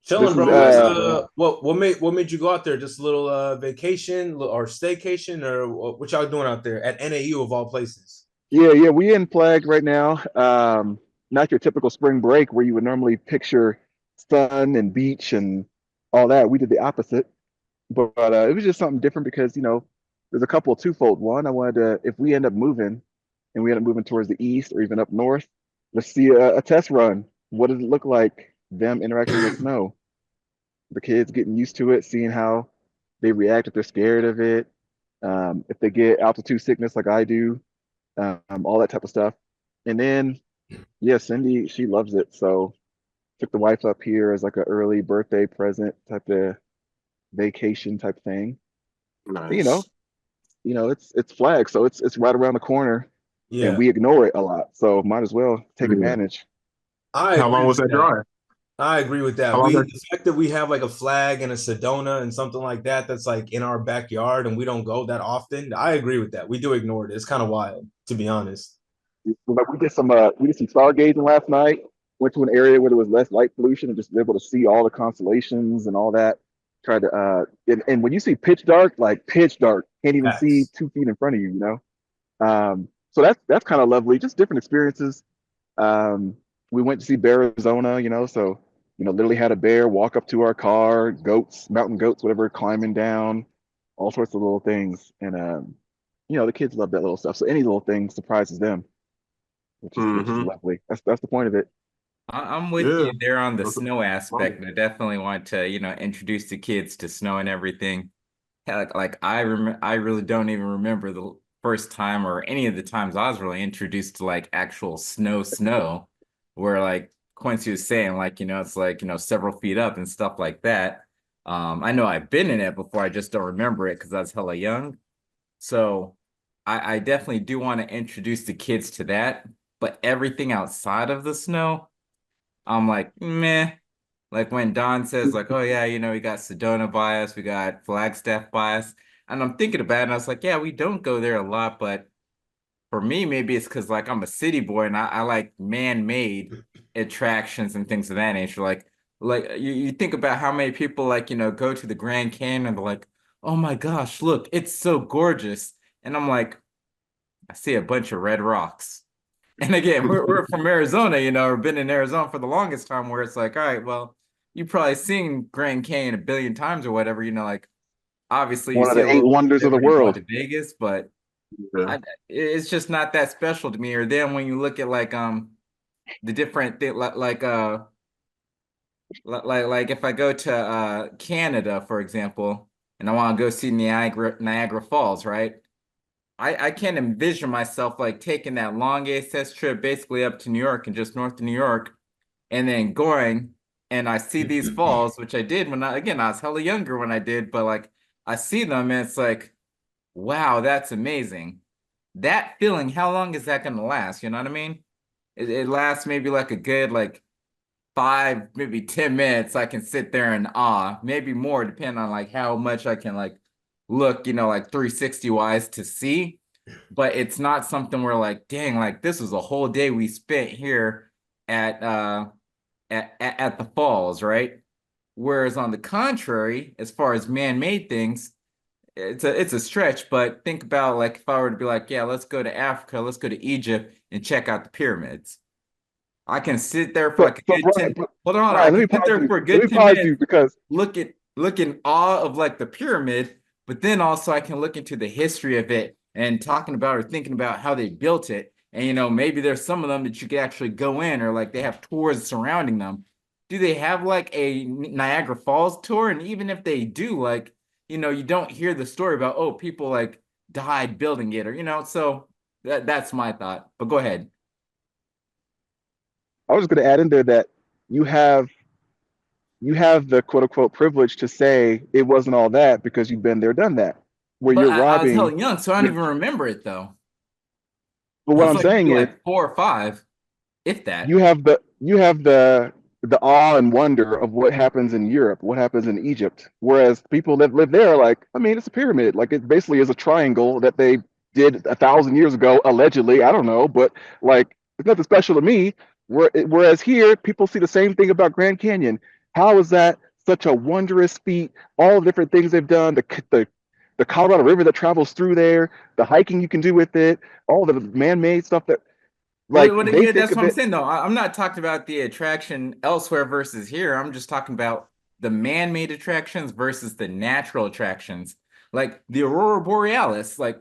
Chilling, This is bro. What made you go out there? Just a little vacation or staycation, or what y'all doing out there at NAU of all places? yeah, we in Flag right now. Not your typical spring break where you would normally picture sun and beach and all that. We did the opposite, but it was just something different because there's a couple of twofold. One, I wanted to, if we end up moving and we end up moving towards the east or even up north, let's see a test run. What does it look like? Them interacting with snow, the kids getting used to it, seeing how they react if they're scared of it, if they get altitude sickness like I do, all that type of stuff. And then, yeah, Cindy, she loves it. So took the wife up here as like an early birthday present type of vacation type thing. You know, Nice. it's Flag, so it's right around the corner, and Yeah, we ignore it a lot. So might as well take Yeah. advantage. I How agree long was with that that. drive? I agree with How that. long We that? the fact that we have like a flag and a Sedona and something like that that's like in our backyard and we don't go that often. I agree with that. We do ignore it. It's kind of wild, to be honest. Like we did some stargazing last night. Went to an area where there was less light pollution and just able to see all the constellations and all that. Tried to and when you see pitch dark, can't even see Facts. 2 feet in front of you, you know. So that's kind of lovely. Just different experiences. Um, we went to see Bear, Arizona, so literally had a bear walk up to our car, goats, mountain goats, whatever, climbing down, all sorts of little things. And the kids love that little stuff. So any little thing surprises them, which is Mm-hmm. lovely. That's the point of it. I'm with Yeah. you there on the That's snow fun. aspect. I definitely want to, introduce the kids to snow and everything. Like I really don't even remember the first time or any of the times I was really introduced to like actual snow, where like Quincy was saying, like, it's like, several feet up and stuff like that. I know I've been in it before, I just don't remember it because I was hella young. So I definitely do want to introduce the kids to that. But everything outside of the snow, I'm like, meh. Like when Don says, like, oh yeah, we got Sedona bias, we got Flagstaff bias. And I'm thinking about it, and I was like, yeah, we don't go there a lot, but for me, maybe it's because like I'm a city boy and I like man-made attractions and things of that nature. Like you think about how many people like, go to the Grand Canyon and they're like, oh my gosh, look, it's so gorgeous. And I'm like, I see a bunch of red rocks. And again, we're from Arizona, or been in Arizona for the longest time where it's like, all right, well, you've probably seen Grand Canyon a billion times or whatever, like obviously you One of see a the eight little wonders of bit the when you're going world. to Vegas, but Yeah. it's just not that special to me. Or then when you look at like the different thing like if I go to Canada, for example, and I want to go see Niagara Falls, right? I can't envision myself like taking that long ASS trip basically up to New York and just north of New York and then going and I see these falls, which I did when I was hella younger when I did, but like I see them and it's like, wow, that's amazing. That feeling, how long is that gonna last? You know what I mean? It lasts maybe like a good like 5, maybe 10 minutes. I can sit there in awe, maybe more, depending on like how much I can like look, like 360 wise to see. But it's not something where like, dang, like this was a whole day we spent here at at the falls, right? Whereas on the contrary, as far as man-made things, it's a stretch, but think about like if I were to be like, yeah, let's go to Africa, let's go to Egypt and check out the pyramids. I can sit there for So, like a so good Brian, 10. Hold on, I Brian, let can me sit pause there you. for a Let good me 10 pause minutes, you because look in awe of like the pyramid, but then also I can look into the history of it and talking about or thinking about how they built it. And maybe there's some of them that you could actually go in or like they have tours surrounding them. Do they have like a Niagara Falls tour? And even if they do, like, you don't hear the story about, oh, people like died building it or, so that's my thought. But go ahead. I was going to add in there that you have you have the quote unquote privilege to say it wasn't all that because you've been there, done that. Where But you're I was robbing hella young, so I don't your, even remember it though. but I what was I'm like maybe saying is like 4 or 5, if that. you have the awe and wonder of what happens in Europe, what happens in Egypt. Whereas people that live there are like, I mean, it's a pyramid. Like it basically is a triangle that they did 1,000 years ago, allegedly. I don't know, but like it's nothing special to me. Whereas here, people see the same thing about Grand Canyon. How is that such a wondrous feat? All the different things they've done, the Colorado River that travels through there, the hiking you can do with it, all the man-made stuff that like they Yeah, think that's of what I'm it. saying though. I'm not talking about the attraction elsewhere versus here. I'm just talking about the man-made attractions versus the natural attractions. Like the Aurora Borealis, like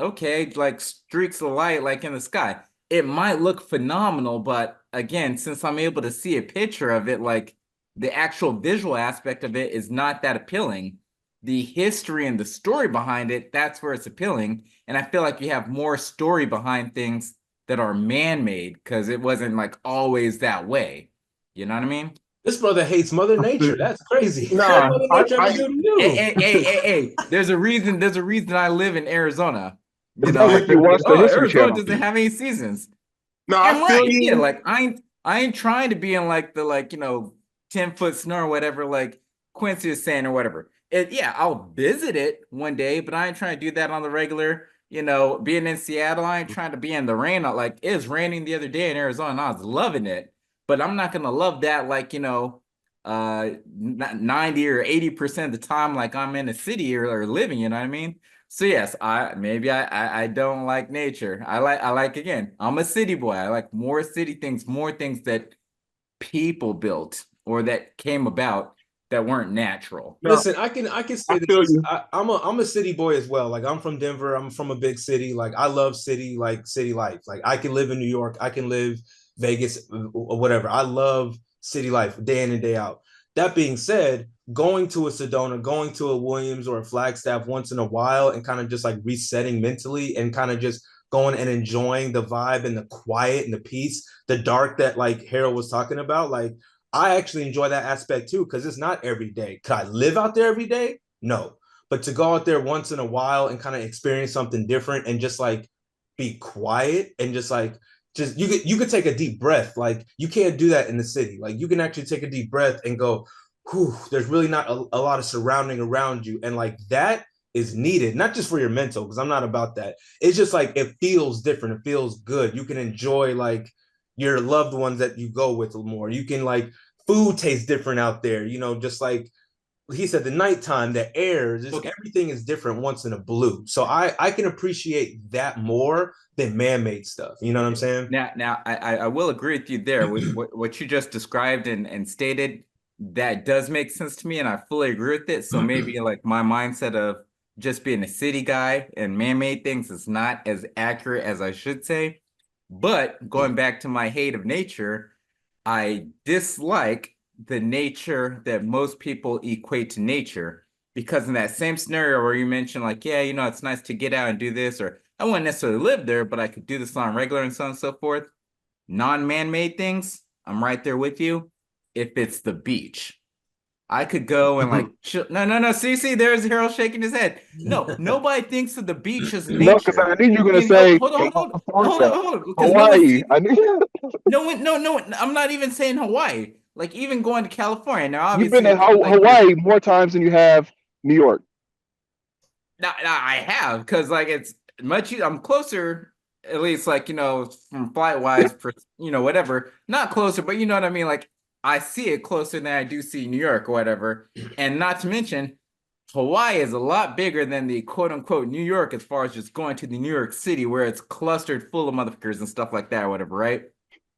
okay, like streaks of light like in the sky. It might look phenomenal, but again, since I'm able to see a picture of it, like the actual visual aspect of it is not that appealing. The history and the story behind it, that's where it's appealing. And I feel like you have more story behind things that are man-made because it wasn't like always that way. You know what I mean? This brother hates Mother Nature. That's crazy. What Nah, Mother Nature ever I do to Hey, you? hey, hey, hey, hey. There's a reason. There's a reason I live in Arizona. It's not like you watch the Oh, History Arizona Channel. doesn't have any seasons. no, I And feel right, yeah, you. like I ain't trying to be in like the 10-foot snow or whatever, like Quincy is saying or whatever. Yeah, I'll visit it one day, but I ain't trying to do that on the regular. Being in Seattle, I ain't trying to be in the rain. Like it was raining the other day in Arizona, and I was loving it. But I'm not gonna love that 90 or 80% of the time, like I'm in a city or living, you know what I mean? So yes, I don't like nature. I like again, I'm a city boy. I like more city things, more things that people built or that came about that weren't natural. No, Listen, I can I say this. feel Listen, you. I'm a city boy as well. Like I'm from Denver. I'm from a big city. Like I love city life. Like I can live in New York. I can live Vegas or whatever. I love city life day in and day out. That being said, going to a Sedona, going to a Williams or a Flagstaff once in a while and kind of just like resetting mentally and kind of just going and enjoying the vibe and the quiet and the peace, the dark that like Harold was talking about. Like I actually enjoy that aspect too because it's not every day. Could I live out there every day? No. But to go out there once in a while and kind of experience something different and just like be quiet and just you could take a deep breath. Like you can't do that in the city. Like you can actually take a deep breath and go, whew, there's really not a lot of surrounding around you. And like that is needed, not just for your mental, because I'm not about that. It's just like it feels different. It feels good. You can enjoy like your loved ones that you go with more. You can like food tastes different out there, just like he said, the nighttime, the air, just everything is different once in a blue. So I can appreciate that more than man-made stuff. You know what I'm saying? Now, I will agree with you there with what you just described and stated. That does make sense to me, and I fully agree with it. So maybe like my mindset of just being a city guy and man-made things is not as accurate as I should say. But going back to my hate of nature, I dislike the nature that most people equate to nature because in that same scenario where you mentioned like, yeah, it's nice to get out and do this, or I wouldn't necessarily live there, but I could do this on regular and so on and so forth. Non-man-made things, I'm right there with you. If it's the beach, I could go and like chill. No, no, no. See, there's Harold shaking his head. No, nobody thinks of the beach as No, because nature. I knew you were gonna You know, say hold on, hold on, hold on, California, hold on, because no one Hawaii. sees. I knew No one, no. I'm not even saying Hawaii. Like even going to California. Now, you've been obviously, to like there's Hawaii more times than you have New York. I have because like it's much. I'm closer, at least like from flight wise, for whatever. Not closer, but you know what I mean. Like I see it closer than I do see New York or whatever. And not to mention, Hawaii is a lot bigger than the quote unquote New York as far as just going to the New York City where it's clustered full of motherfuckers and stuff like that or whatever, right?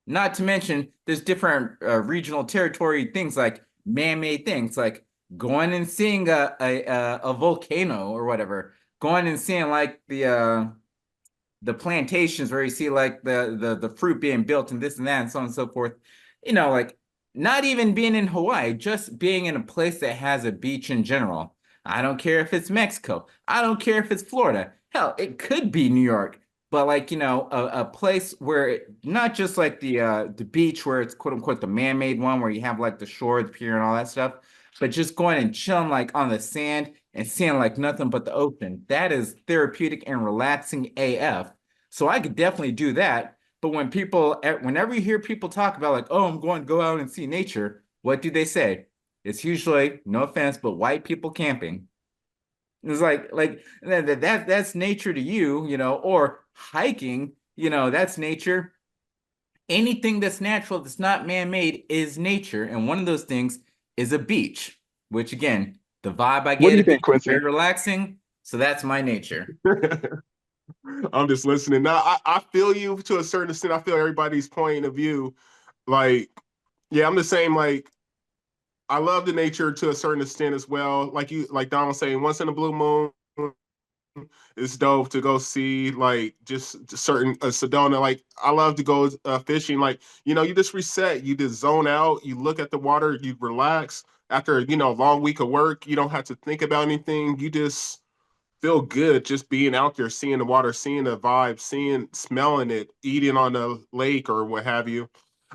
Not to mention, there's different regional territory things like man-made things, like going and seeing a volcano or whatever, going and seeing like the plantations where you see like the fruit being built and this and that and so on and so forth. Like not even being in Hawaii, just being in a place that has a beach in general. I don't care if it's Mexico. I don't care if it's Florida. Hell, it could be New York, but like a place where not just like the beach where it's quote unquote the man-made one where you have like the shore, the pier, and all that stuff, but just going and chilling like on the sand and seeing like nothing but the ocean. That is therapeutic and relaxing AF. So I could definitely do that. But whenever you hear people talk about like, oh, I'm going to go out and see nature, what do they say? It's usually, no offense, but white people camping. It's like that's nature to you, or hiking, that's nature. Anything that's natural that's not man-made is nature. And one of those things is a beach, which again, the vibe I What get do at you a beach think, is very Quincy? relaxing. So that's my nature. I'm just listening. Now, I feel you to a certain extent. I feel everybody's point of view. Like, yeah, I'm the same. Like, I love the nature to a certain extent as well. Like Don was saying, once in a blue moon, it's dope to go see like just certain Sedona. Like I love to go fishing. Like you just reset, you just zone out, you look at the water, you relax. After a long week of work, you don't have to think about anything. You just feel good just being out there, seeing the water, seeing the vibe, smelling it, eating on the lake or what have you.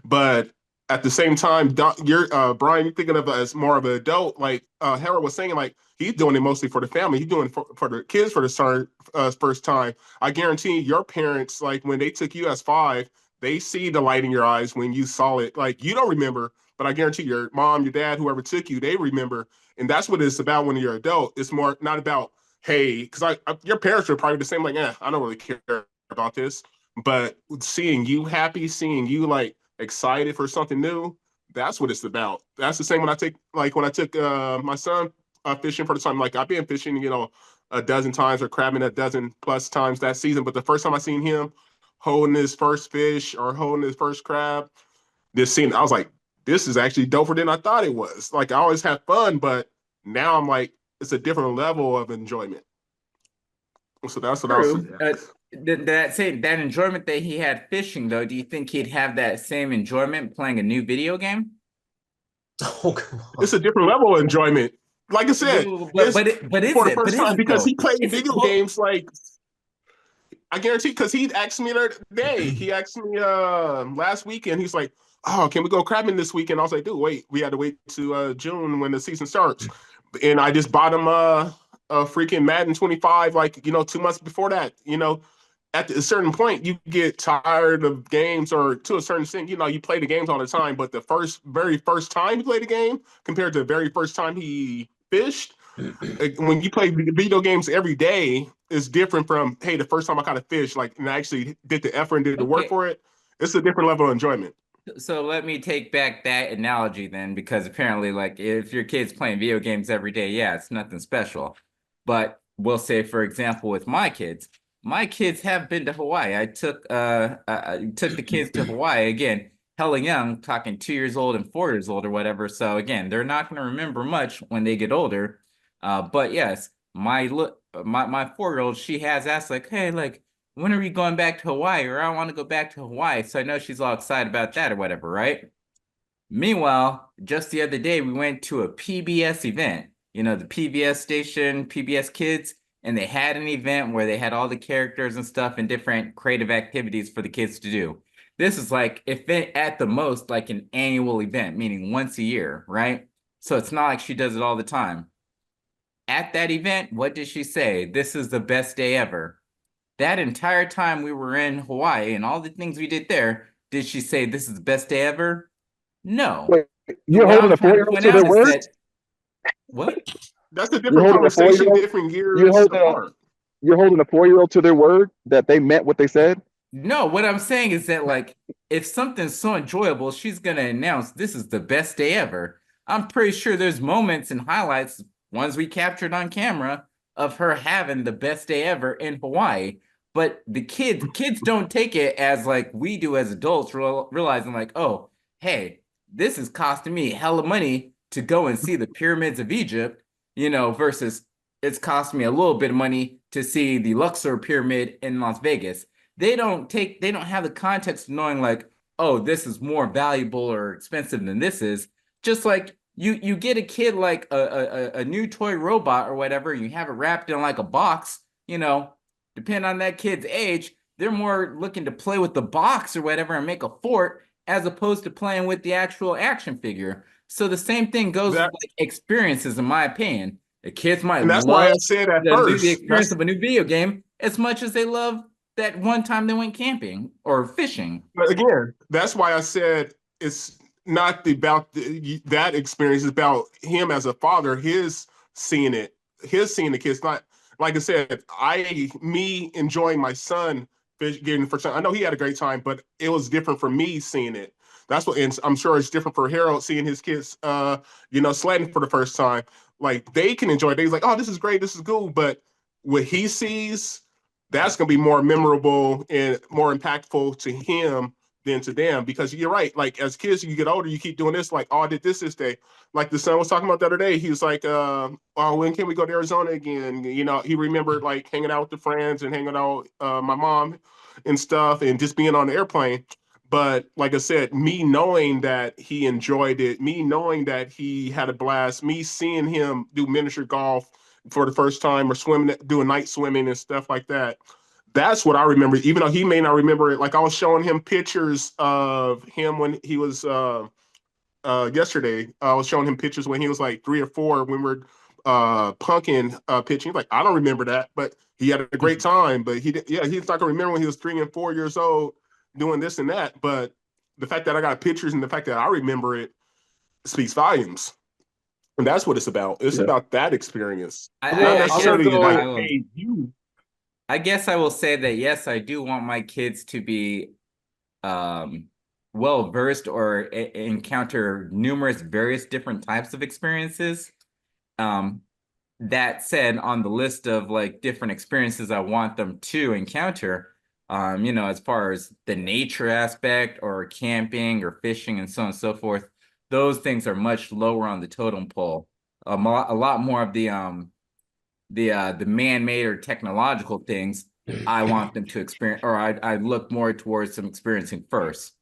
But at the same time, you're Brian, you're thinking of it as more of an adult. Like Harold was saying, like he's doing it mostly for the family. He's doing it for the kids for the first time. I guarantee your parents, like when they took you as 5, they see the light in your eyes when you saw it. Like you don't remember, but I guarantee your mom, your dad, whoever took you, they remember. And that's what it's about when you're an adult. It's more not about hey, because your parents are probably the same. Like, I don't really care about this. But seeing you happy, seeing you like excited for something new, that's what it's about. That's the same when I took my son fishing for the time. Like I've been fishing, a dozen times or crabbing a dozen plus times that season. But the first time I seen him holding his first fish or holding his first crab, this scene, I was like, this is actually doper than I thought it was. Like I always have fun, but now I'm like, it's a different level of enjoyment. So that's what I was True. saying. That enjoyment that he had fishing, though, do you think he'd have that same enjoyment playing a new video game? Oh, come on. It's a different level of enjoyment. Like I said, it's But is for the it? But first is time it because though? he played Is it? video games like I guarantee because he asked me the other day. He asked me last weekend. He's like, "Oh, can we go crabbing this weekend?" I was like, "Dude, wait. We had to wait to June when the season starts." And I just bought him a freaking Madden 25, like 2 months before that. At a certain point, you get tired of games, or to a certain extent, you play the games all the time. But the very first time he played the game, compared to the very first time he fished, when you play video games every day is different from hey the first time I caught a fish like and I actually did the effort and did the work Okay. for it. It's a different level of enjoyment. So let me take back that analogy then, because apparently, like, if your kid's playing video games every day, yeah, it's nothing special. But we'll say, for example, with my kids have been to Hawaii. I took the kids to Hawaii again, hella young, talking 2 years old and 4 years old or whatever. So again, they're not going to remember much when they get older. But yes, my 4 year old, she has asked like, hey, like when are we going back to Hawaii? Or I want to go back to Hawaii. So I know she's all excited about that or whatever, right? Meanwhile, just the other day, we went to a PBS event, the PBS station, PBS Kids, and they had an event where they had all the characters and stuff and different creative activities for the kids to do. This is like, if it, at the most, like an annual event, meaning once a year, right? So it's not like she does it all the time. At that event, what did she say? This is the best day ever. That entire time we were in Hawaii and all the things we did there, did she say this is the best day ever? No. Wait, you're What holding I'm a trying to 4-year-old point to their out is word? that what? That's a You're different holding a conversation, 4-year-old. different You're years holding a apart. you're holding a 4-year-old to their word that they meant what they said. No, what I'm saying is that like if something's so enjoyable, she's gonna announce this is the best day ever. I'm pretty sure there's moments and highlights, ones we captured on camera, of her having the best day ever in Hawaii. But the kids don't take it as like we do as adults, realizing like, oh, hey, this is costing me hella money to go and see the pyramids of Egypt, versus it's costing me a little bit of money to see the Luxor pyramid in Las Vegas. They don't have the context of knowing like, oh, this is more valuable or expensive than this is. Just like you get a kid like a new toy robot or whatever, you have it wrapped in like a box, depending on that kid's age, they're more looking to play with the box or whatever and make a fort as opposed to playing with the actual action figure. So the same thing goes with That like experiences, in my opinion. The kids might and that's why love I said at the first. experience That's of a new video game as much as they love that one time they went camping or fishing. But again, that's why I said it's not about that experience. It's about him as a father, seeing it, his seeing the kids. Not like I said, me enjoying my son getting the first time. I know he had a great time, but it was different for me seeing it. That's what, and I'm sure it's different for Harold seeing his kids, sledding for the first time. Like they can enjoy it. He's like, oh, this is great, this is cool. But what he sees, that's going to be more memorable and more impactful to him than to them. Because you're right. Like as kids, you get older, you keep doing this. Like, oh, I did this day. Like the son was talking about the other day. He was like, oh, when can we go to Arizona again? He remembered like hanging out with the friends and hanging out with my mom and stuff and just being on the airplane. But like I said, me knowing that he enjoyed it, me knowing that he had a blast, me seeing him do miniature golf for the first time or swimming, doing night swimming and stuff like that. That's what I remember, even though he may not remember it. Like I was showing him pictures of him when he was yesterday. I was showing him pictures when he was like 3 or 4 when we are punking pitching. He's like, I don't remember that, but he had a great time. But he's not gonna remember when he was 3 and 4 years old doing this and that. But the fact that I got pictures and the fact that I remember it speaks volumes. And that's what it's about. It's about that experience. Not necessarily I guess I will say that, yes, I do want my kids to be well versed or encounter numerous various different types of experiences. That said, on the list of like different experiences I want them to encounter, as far as the nature aspect or camping or fishing and so on and so forth, those things are much lower on the totem pole. A lot more of the man-made or technological things I want them to experience, or I look more towards them experiencing first.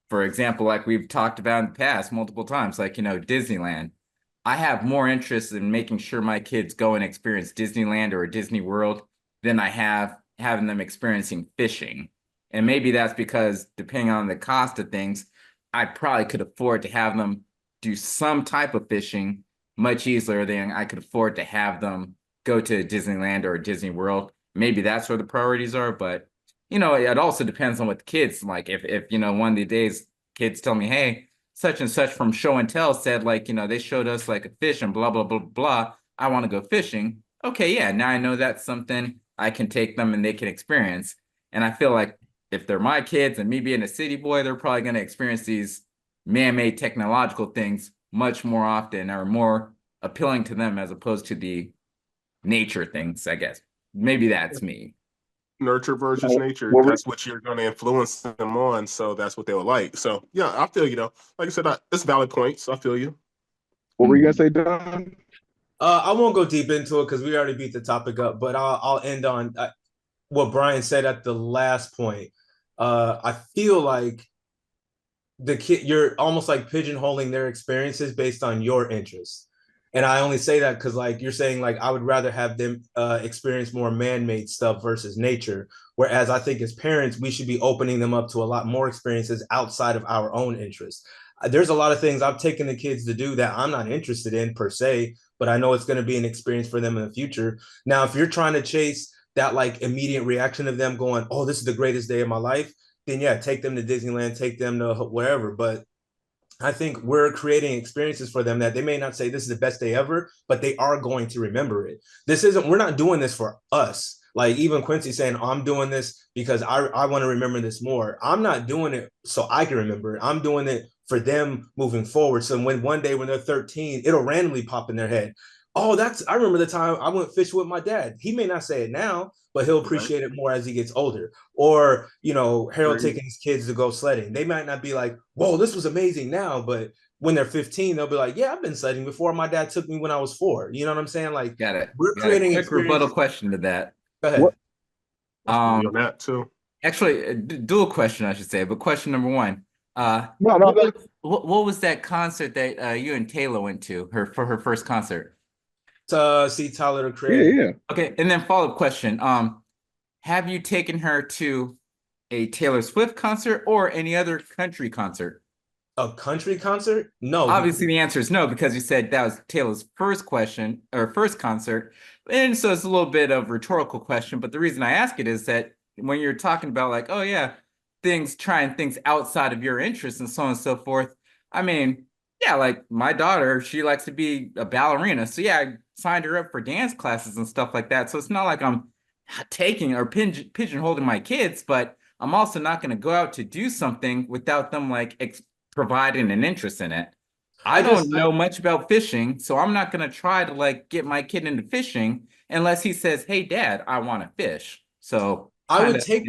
For example, like we've talked about in the past multiple times, like, Disneyland. I have more interest in making sure my kids go and experience Disneyland or a Disney World than I have having them experiencing fishing. And maybe that's because depending on the cost of things, I probably could afford to have them do some type of fishing much easier than I could afford to have them go to Disneyland or Disney World. Maybe that's where the priorities are, but it also depends on what the kids like. If one of the days kids tell me, hey, such and such from show and tell said, like, they showed us like a fish and blah, blah, blah, blah. I want to go fishing. Okay, yeah, now I know that's something I can take them and they can experience. And I feel like if they're my kids and me being a city boy, they're probably going to experience these man-made technological things much more often or more appealing to them as opposed to the nature things, I guess. Maybe that's me. Nurture versus nature. That's what you're going to influence them on. So that's what they would like. So yeah, I feel like I said, it's valid points. I feel you. What were you gonna say, Don? I won't go deep into it because we already beat the topic up, but I'll end on what Brian said at the last point. I feel like the kid, you're almost like pigeonholing their experiences based on your interests. And I only say that because, like, you're saying, like, I would rather have them experience more man-made stuff versus nature. Whereas I think as parents, we should be opening them up to a lot more experiences outside of our own interests. There's a lot of things I've taken the kids to do that I'm not interested in per se, but I know it's going to be an experience for them in the future. Now, if you're trying to chase that like immediate reaction of them going, oh, this is the greatest day of my life, then yeah, take them to Disneyland, take them to wherever. But I think we're creating experiences for them that they may not say this is the best day ever, but they are going to remember it. We're not doing this for us. Like even Quincy saying, oh, I'm doing this because I want to remember this more. I'm not doing it so I can remember it. I'm doing it for them moving forward. So when one day when they're 13, it'll randomly pop in their head. Oh, I remember the time I went fishing with my dad. He may not say it now, but he'll appreciate it more as he gets older. Or, Harold taking his kids to go sledding. They might not be like, whoa, this was amazing now, but when they're 15, they'll be like, yeah, I've been sledding before. My dad took me when I was 4. You know what I'm saying? Like, got it. We're creating a quick rebuttal question to that. Go ahead. On that too. Actually, dual question, I should say. But question number one. No. What was that concert that you and Taylor went to for her first concert? To see Tyler the Creator. Yeah. Okay, and then follow-up question. Have you taken her to a Taylor Swift concert or any other country concert? A country concert? No. Obviously, the answer is no, because you said that was Taylor's first question or first concert. And so it's a little bit of a rhetorical question. But the reason I ask it is that when you're talking about like, oh, yeah, trying things outside of your interests and so on and so forth. I mean, yeah, like my daughter, she likes to be a ballerina. So yeah, I signed her up for dance classes and stuff like that. So it's not like I'm taking or pigeonholing my kids, but I'm also not going to go out to do something without them like providing an interest in it. I don't know much about fishing, so I'm not going to try to like get my kid into fishing unless he says, "Hey, Dad, I want to fish." So I kind would of, take,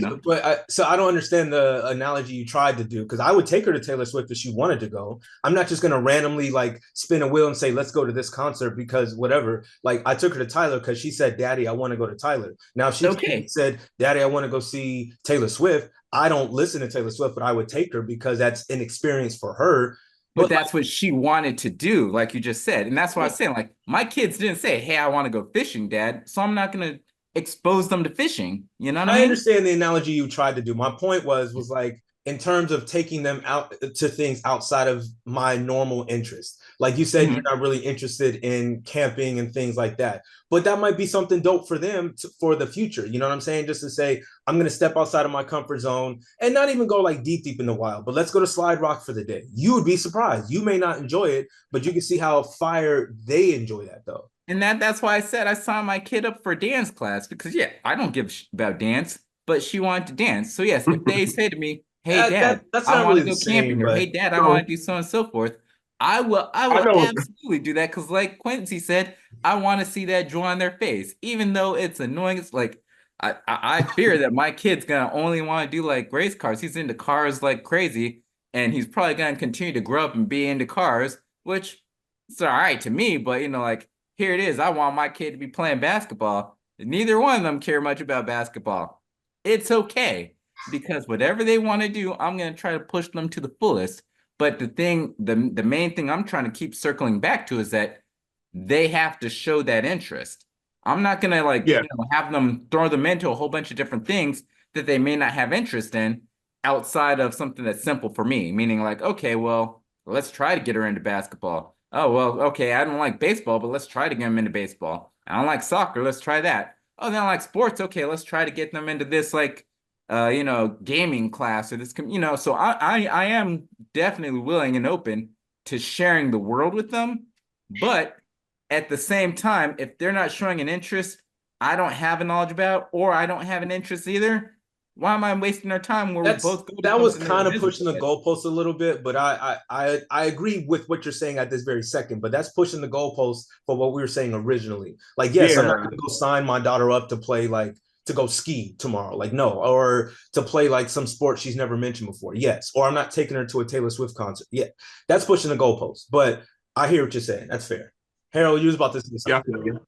so I don't understand the analogy you tried to do because I would take her to Taylor Swift if she wanted to go. I'm not just gonna randomly like spin a wheel and say let's go to this concert because whatever. Like I took her to Tyler because she said, "Daddy, I want to go to Tyler." Now if she okay. said, "Daddy, I want to go see Taylor Swift," I don't listen to Taylor Swift, but I would take her because that's an experience for her. But But like, that's what she wanted to do, like you just said. And that's why I was yeah, saying, like, my kids didn't say, "Hey, I want to go fishing, Dad." So I'm not going to expose them to fishing. You know what I I mean? understand the analogy you tried to do. My point was like in terms of taking them out to things outside of my normal interest. Like you said, you're Mhm. not really interested in camping and things like that, but that might be something dope for them for the future. You know what I'm saying? Just to say, I'm going to step outside of my comfort zone and not even go like deep in the wild, but let's go to Slide Rock for the day. You would be surprised. You may not enjoy it, but you can see how fire they enjoy that though. And that's why I said I signed my kid up for dance class because yeah, I don't give about dance, but she wanted to dance. So yes, if they say to me, "Hey Dad, That's I not want really to the go same, camping," or "Hey but Dad, I want So to do so and so forth," I I will know. absolutely do that because like Quincy said, I want to see that joy on their face, even though it's annoying. It's like I fear that my kid's gonna only want to do like race cars. He's into cars like crazy, and he's probably gonna continue to grow up and be into cars, which it's all right to me, but like here it is. I want my kid to be playing basketball. Neither one of them care much about basketball. It's okay because whatever they want to do, I'm going to try to push them to the fullest. But the main thing I'm trying to keep circling back to is that they have to show that interest. I'm not going to like, Yeah, have them throw them into a whole bunch of different things that they may not have interest in outside of something that's simple for me, meaning like, okay, well, let's try to get her into basketball. Oh, well, okay, I don't like baseball, but let's try to get them into baseball. I don't like soccer, let's try that. Oh, they don't like sports. Okay, let's try to get them into this like gaming class or this so I am definitely willing and open to sharing the world with them, but at the same time, if they're not showing an interest I don't have a knowledge about, or I don't have an interest either, why am I wasting our time where we both go to that was something that kind we're of pushing miserable the at? goalpost a little bit, but I agree with what you're saying at this very second. But that's pushing the goalpost for what we were saying originally. Like, yes, I'm not yeah. gonna go sign my daughter up to play like to go ski tomorrow. Like, no, or to play like some sport she's never mentioned before. Yes, or I'm not taking her to a Taylor Swift concert. Yeah, that's pushing the goalpost. But I hear what you're saying. That's fair. Harold, you was about to say Yeah, I something. feel you.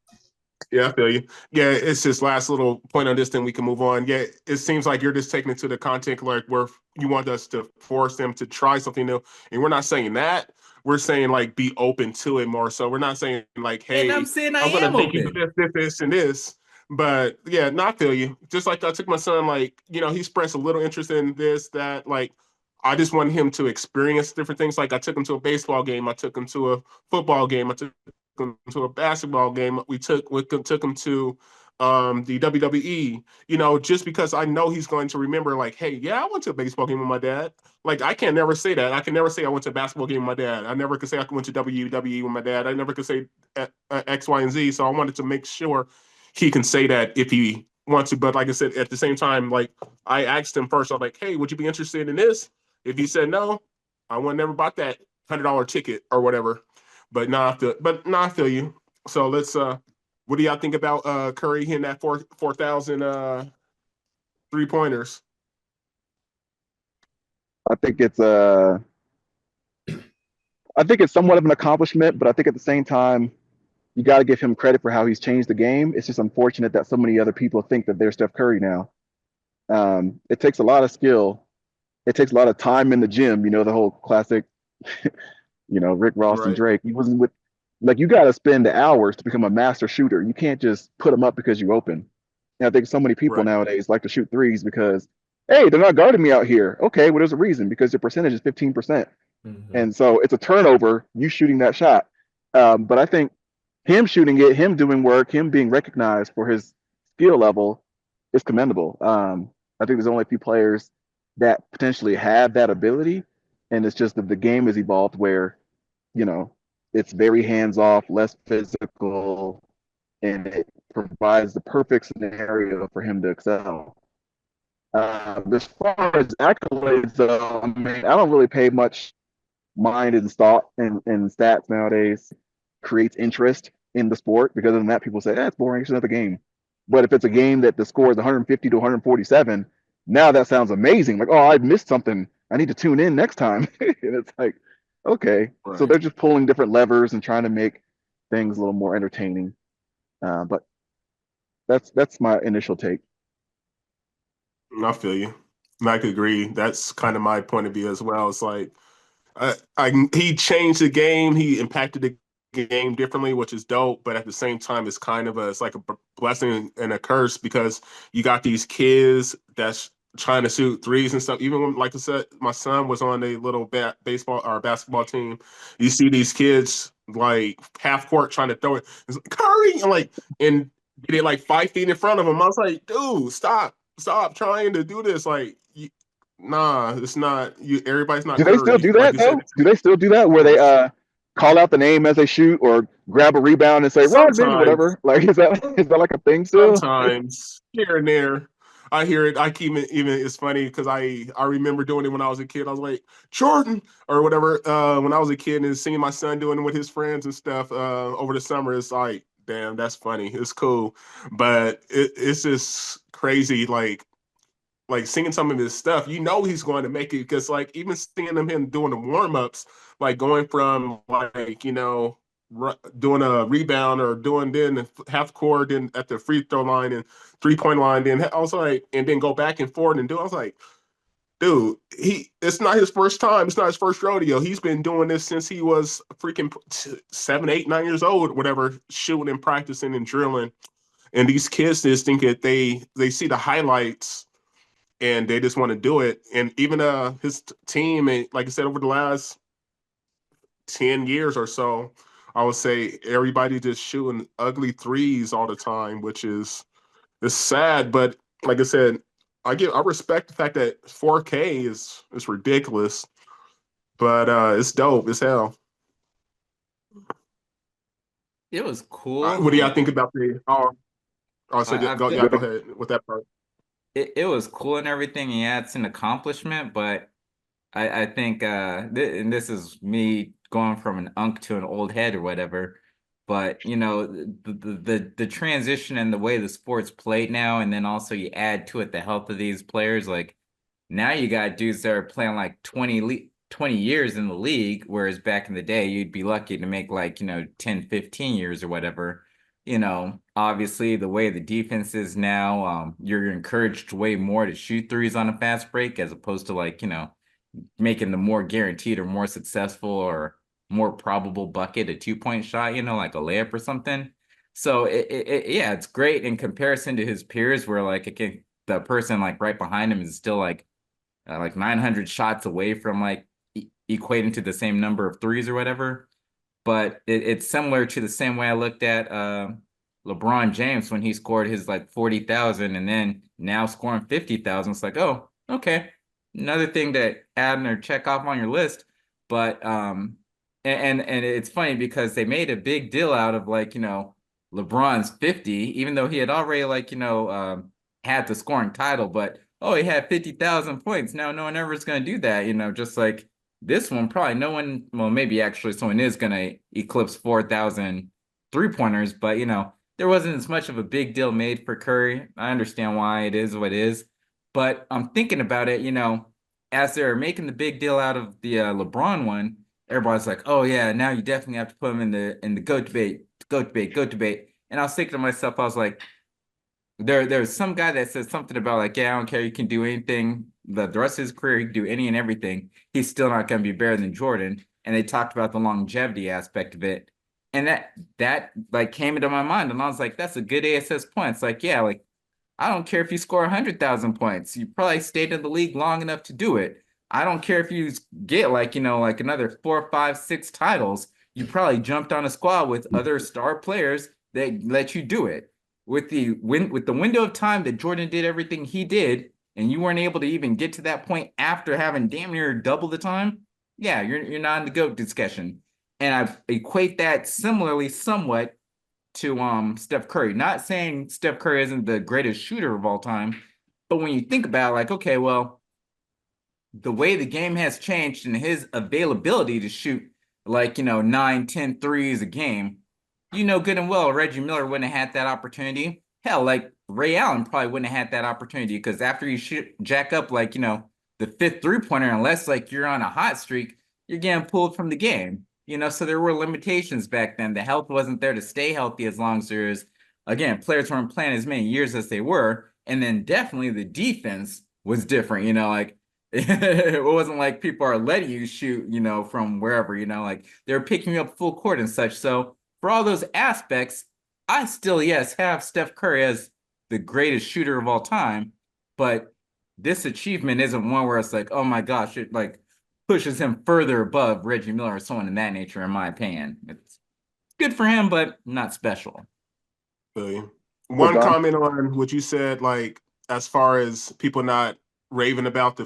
Yeah, I feel you. Yeah, it's just last little point on this, then we can move on. Yeah, it seems like you're just taking it to the content like where you want us to force them to try something new. And we're not saying that. We're saying like be open to it more. So we're not saying like, And I'm hey, saying I I'm gonna am make you do open. this, and this. But yeah, not feel you. Just like I took my son, like, he expressed a little interest in this, that, like I just want him to experience different things. Like I took him to a baseball game, I took him to a football game, I took him to a basketball game. We took him to the WWE. Just because I know he's going to remember, like, hey, yeah, I went to a baseball game with my dad. Like, I can never say that. I can never say I went to a basketball game with my dad. I never could say I went to WWE with my dad. I never could say X, Y, and Z. So I wanted to make sure he can say that if he wants to. But like I said, at the same time, like I asked him first, I'm like, hey, would you be interested in this? If he said no, I would never bought that $100 ticket or whatever. But I feel you. So let's what do y'all think about Curry hitting that 4,000 3 pointers? I think it's I think it's somewhat of an accomplishment, but I think at the same time, you got to give him credit for how he's changed the game. It's just unfortunate that so many other people think that they're Steph Curry now. It takes a lot of skill. It takes a lot of time in the gym. The whole classic, Rick Ross and Right. Drake. He wasn't with, like, you got to spend hours to become a master shooter. You can't just put them up because you open. And I think so many people Right. nowadays like to shoot threes because, hey, they're not guarding me out here. Okay, well, there's a reason because your percentage is 15%. Mm-hmm. And so it's a turnover, you shooting that shot. But I think him shooting it, him doing work, him being recognized for his skill level is commendable. I think there's only a few players that potentially have that ability. And it's just that the game has evolved where, you know, it's very hands off, less physical, and it provides the perfect scenario for him to excel. As far as accolades, though, I mean, I don't really pay much mind and thought and stats nowadays. Creates interest in the sport because other than that, people say, it's boring. It's another game. But if it's a game that the score is 150 to 147, now that sounds amazing. Like, oh, I missed something. I need to tune in next time. And it's like, okay. So Right. they're just pulling different levers and trying to make things a little more entertaining. But that's my initial take. I feel you. And I could agree. That's kind of my point of view as well. It's like he changed the game. He impacted the game differently, which is dope. But at the same time, it's like a blessing and a curse because you got these kids that's trying to shoot threes and stuff. Even when, like I said, my son was on a little baseball or basketball team. You see these kids like half court trying to throw it. It's like, Curry, and they like 5 feet in front of him. I was like, dude, stop trying to do this. Like, nah, it's not you. Everybody's not Do they still Curry. do Like that you said, though? Do they still do that where they call out the name as they shoot or grab a rebound and say Rodman, sometimes, whatever? Like is that like a thing still? sometimes here and there, I hear it. I keep it even. It's funny because I remember doing it when I was a kid. I was like Jordan or whatever when I was a kid and seeing my son doing it with his friends and stuff over the summer. It's like, damn, that's funny. It's cool, but it's just crazy. Like seeing some of his stuff, he's going to make it because like even seeing him doing the warm ups, like going from like doing a rebound or doing then half court, then at the free throw line and 3 point line, then also like and then go back and forth and do. I was like, dude, it's not his first time. It's not his first rodeo. He's been doing this since he was freaking 7, 8, 9 years old, whatever, shooting and practicing and drilling. And these kids just think that they see the highlights and they just want to do it. And even his team, like I said, over the last 10 years or so, I would say everybody just shooting ugly threes all the time, which is sad. But like I said, I respect the fact that 4K is ridiculous, but it's dope as hell. It was cool. What do y'all think about the? Oh, so I go, feel yeah, go ahead with that part. it was cool and everything. Yeah, it's an accomplishment, but I think and this is me going from an unk to an old head or whatever. But the transition and the way the sport's played now, and then also you add to it the health of these players. Like now you got dudes that are playing like 20 years in the league, whereas back in the day you'd be lucky to make like 10, 15 years or whatever. Obviously the way the defense is now, you're encouraged way more to shoot threes on a fast break as opposed to like making the more guaranteed or more successful or more probable bucket a 2 point shot, like a layup or something. So yeah, it's great in comparison to his peers, where like again, the person like right behind him is still like 900 shots away from like equating to the same number of threes or whatever. But it's similar to the same way I looked at LeBron James when he scored his like 40,000 and then now scoring 50,000. It's like, oh, okay, another thing to add or check off on your list. But and it's funny because they made a big deal out of like LeBron's 50, even though he had already like had the scoring title, but oh, he had 50,000 points. Now no one ever is going to do that, just like this one, probably no one, well, maybe actually someone is going to eclipse 4,000 3-pointers, but there wasn't as much of a big deal made for Curry. I understand why it is what it is, but I'm thinking about it, as they're making the big deal out of the LeBron one, everybody's like, oh yeah, now you definitely have to put him in the GOAT debate, GOAT debate, GOAT debate. And I was thinking to myself, I was like, there's some guy that says something about like, yeah, I don't care, you can do anything. The rest of his career, he can do any and everything. He's still not going to be better than Jordan. And they talked about the longevity aspect of it. And that like came into my mind. And I was like, that's a good ASS point. It's like, yeah, like I don't care if you score 100,000 points. You probably stayed in the league long enough to do it. I don't care if you get like, like another 4, 5, 6 titles. You probably jumped on a squad with other star players that let you do it. With the window of time that Jordan did everything he did, and you weren't able to even get to that point after having damn near double the time, yeah, you're not in the GOAT discussion. And I equate that similarly somewhat to Steph Curry. Not saying Steph Curry isn't the greatest shooter of all time, But when you think about it, like, okay, well, the way the game has changed and his availability to shoot like, 9, 10 threes a game, good and well Reggie Miller wouldn't have had that opportunity. Hell, like Ray Allen probably wouldn't have had that opportunity because after you shoot jack up like, the fifth three-pointer, unless like you're on a hot streak, you're getting pulled from the game. So there were limitations back then. The health wasn't there to stay healthy as long as there's, again, players weren't playing as many years as they were. And then definitely the defense was different, like it wasn't like people are letting you shoot, from wherever, like they're picking you up full court and such. So for all those aspects, I still, yes, have Steph Curry as the greatest shooter of all time, but this achievement isn't one where it's like, oh my gosh, it like pushes him further above Reggie Miller or someone in that nature, in my opinion. It's good for him, but not special. Really. One comment on what you said, like as far as people not raving about the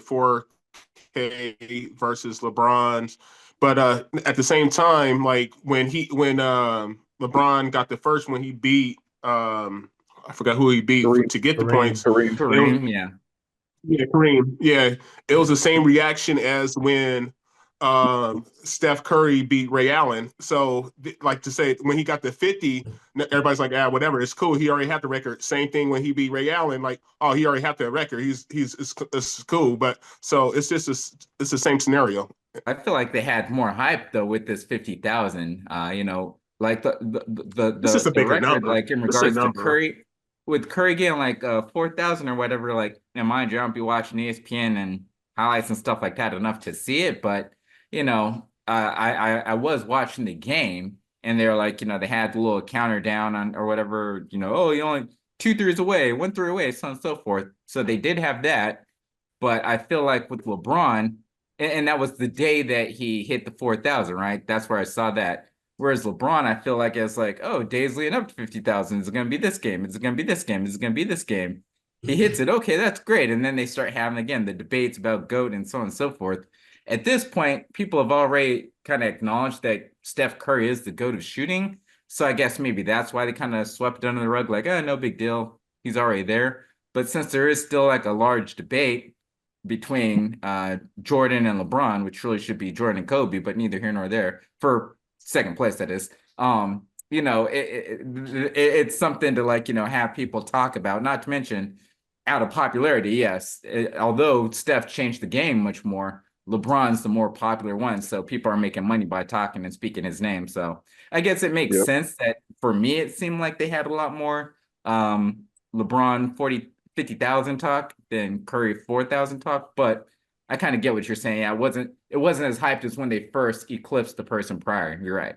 4K versus LeBron's, but at the same time, like when LeBron got the first when he beat I forgot who he beat to get the points. Kareem, yeah. Yeah, Kareem. Yeah, it was the same reaction as when Steph Curry beat Ray Allen. So, like to say, when he got the 50, everybody's like, whatever, it's cool. He already had the record. Same thing when he beat Ray Allen, like, oh, he already had the record. It's cool. But so it's just it's the same scenario. I feel like they had more hype though with this 50,000. Like It's just a bigger record, number. like in regards to Curry, with Curry getting like 4,000 or whatever. Like, mind you, I don't be watching ESPN and highlights and stuff like that enough to see it, but I was watching the game and they're like, they had the little counter down on or whatever, oh, you only 2 threes away, 1 3 away, so on and so forth. So they did have that, but I feel like with LeBron. And that was the day that he hit the 4,000, right? That's where I saw that. Whereas LeBron, I feel like it's like, oh, days leading up to 50,000. Is it going to be this game? Is it going to be this game? Is it going to be this game? He hits it. Okay, that's great. And then they start having, again, the debates about GOAT and so on and so forth. At this point, people have already kind of acknowledged that Steph Curry is the GOAT of shooting. So I guess maybe that's why they kind of swept it under the rug, like, oh, no big deal. He's already there. But since there is still like a large debate between Jordan and LeBron, which really should be Jordan and Kobe, but neither here nor there for second place, that is. It's something to like, have people talk about, not to mention out of popularity. Yes. Although Steph changed the game much more, LeBron's the more popular one. So people are making money by talking and speaking his name. So I guess it makes sense that for me, it seemed like they had a lot more LeBron 50,000 talk than Curry 4,000 talk, but I kind of get what you're saying. Yeah, it wasn't as hyped as when they first eclipsed the person prior. You're right.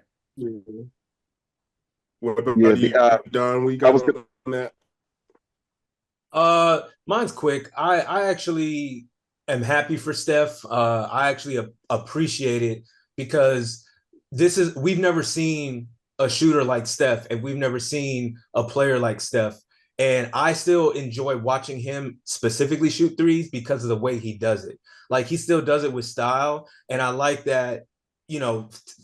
What about you, Don? We got on that. Mine's quick. I actually am happy for Steph. I actually appreciate it because we've never seen a shooter like Steph, and we've never seen a player like Steph. And I still enjoy watching him specifically shoot threes because of the way he does it. Like he still does it with style. And I like that,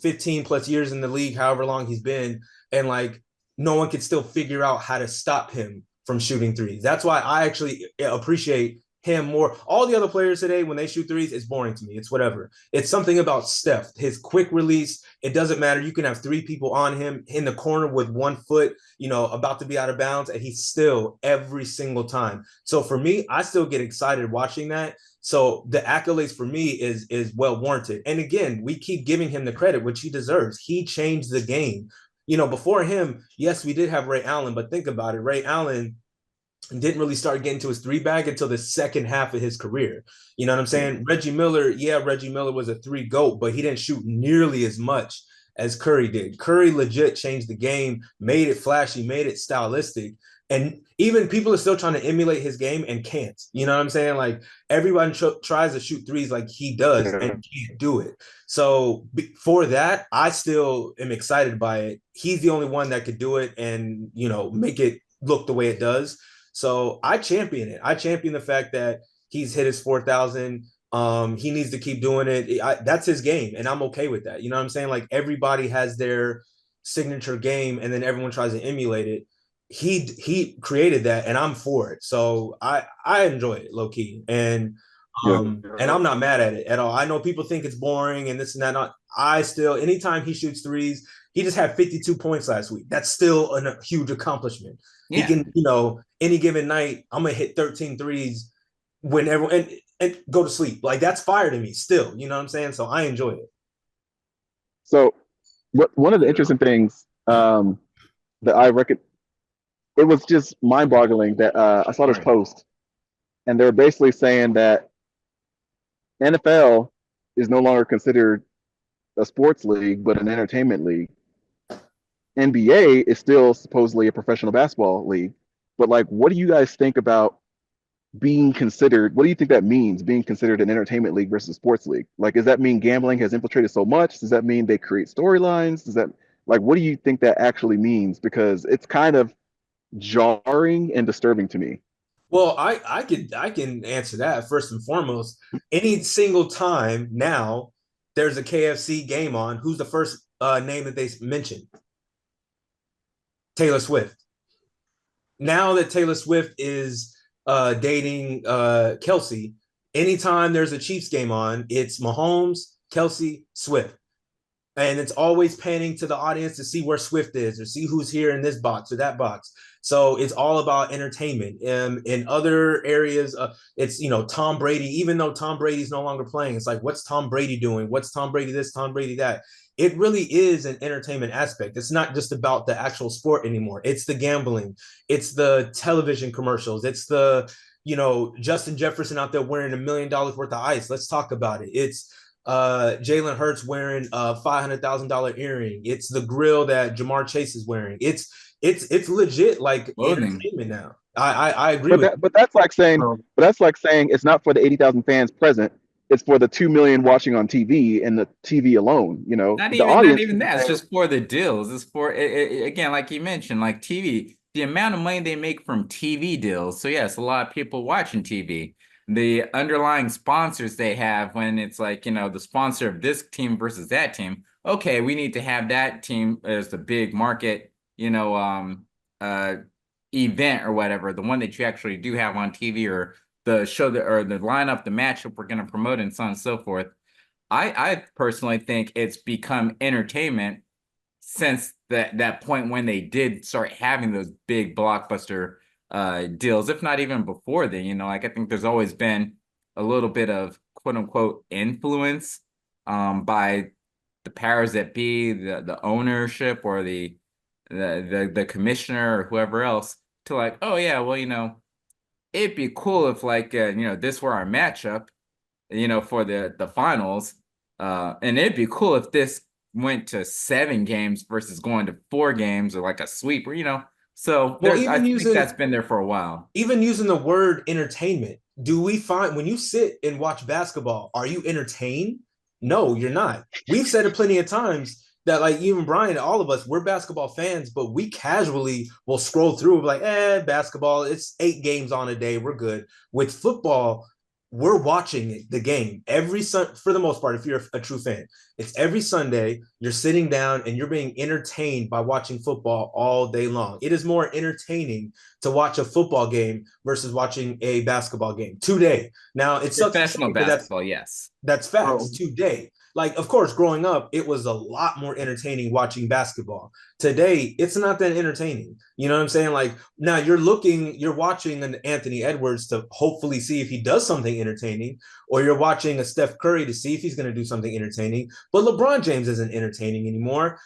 15 plus years in the league, however long he's been, and like no one can still figure out how to stop him from shooting threes. That's why I actually appreciate him more. All the other players today, when they shoot threes, it's boring to me. It's whatever. It's something about Steph, his quick release. It doesn't matter. You can have 3 people on him in the corner with 1 foot, about to be out of bounds, and he's still every single time. So for me, I still get excited watching that. So the accolades for me is well warranted. And again, we keep giving him the credit, which he deserves. He changed the game. Before him, yes, we did have Ray Allen, but think about it. Ray Allen didn't really start getting to his 3 bag until the second half of his career. You know what I'm saying? Reggie Miller was a 3 GOAT, but he didn't shoot nearly as much as Curry did. Curry legit changed the game, made it flashy, made it stylistic. And even people are still trying to emulate his game and can't. You know what I'm saying? Like everyone tries to shoot threes like he does and can't do it. So for that, I still am excited by it. He's the only one that could do it and, make it look the way it does. So I champion it. I champion the fact that he's hit his 4,000. He needs to keep doing it. That's his game, and I'm okay with that. You know what I'm saying? Like everybody has their signature game, and then everyone tries to emulate it. he created that, and I'm for it. So I enjoy it low key, and Yeah. I'm not mad at it at all. I know people think it's boring and this and that. Not, I still, anytime he shoots threes, he just had 52 points last week. That's still a huge accomplishment. He Yeah. can, any given night, I'm gonna hit 13 threes whenever and go to sleep. Like, that's fire to me still. You know what I'm saying? So I enjoy it. So one of the interesting things that I reckon, it was just mind-boggling that I saw this Right. post, and they're basically saying that NFL is no longer considered a sports league, but an entertainment league. NBA is still supposedly a professional basketball league. But like, what do you guys think about being considered? What do you think that means, being considered an entertainment league versus a sports league? Like, does that mean gambling has infiltrated so much? Does that mean they create storylines? Does that, like, what do you think that actually means? Because it's kind of jarring and disturbing to me. Well, I can answer that first and foremost. Any single time now there's a KFC game on, who's the first name that they mention? Taylor Swift. Now that Taylor Swift is dating Kelsey, anytime there's a Chiefs game on, it's Mahomes, Kelsey, Swift. And it's always panning to the audience to see where Swift is or see who's here in this box or that box. So it's all about entertainment. In other areas, it's, Tom Brady. Even though Tom Brady's no longer playing, it's like, what's Tom Brady doing? What's Tom Brady this, Tom Brady that? It really is an entertainment aspect. It's not just about the actual sport anymore. It's the gambling. It's the television commercials. It's the, Justin Jefferson out there wearing $1 million worth of ice. Let's talk about it. It's Jalen Hurts wearing a $500,000 earring. It's the grill that Jamar Chase is wearing. It's legit like Clothing. entertainment now. I agree with But that's like saying, Um, it's not for the 80,000 fans present. It's for the 2 million watching on TV and the TV alone. The Not audience even can be that. It's paying. just for the deals. It's for again, like you mentioned, like TV. The amount of money they make from TV deals. So yes, a lot of people watching TV. The underlying sponsors they have when it's like, the sponsor of this team versus that team. Okay, we need to have that team as the big market, uh event or whatever, the one that you actually do have on TV, or the show that, or the lineup, the matchup we're going to promote, and so on and so forth. I personally think it's become entertainment since that point when they did start having those big blockbuster deals, if not even before then. Like, I think there's always been a little bit of quote unquote influence by the powers that be, the ownership, or the commissioner or whoever else, to like, oh yeah, well, it'd be cool if, like, this were our matchup, for the finals. And it'd be cool if this went to 7 games versus going to 4 games, or like a sweep, or. So Well, I even think using that's been there for a while. the word entertainment, do we find when you sit and watch basketball, are you entertained? No, you're not. We've said it plenty of times that, like, even Brian, all of us, we're basketball fans, but we casually will scroll through like, basketball, it's 8 games on a day, we're good. With football, we're watching the game every Sunday for the most part. If you're a true fan, it's every Sunday. You're sitting down and you're being entertained by watching football all day long. It is more entertaining to watch a football game versus watching a basketball game today. Now, it sucks to say, Professional but basketball, yes. that's facts oh, today. Like, of course, growing up, it was a lot more entertaining watching basketball. Today, it's not that entertaining. You know what I'm saying? Like, now you're watching an Anthony Edwards to hopefully see if he does something entertaining, or you're watching a Steph Curry to see if he's going to do something entertaining. But LeBron James isn't entertaining anymore.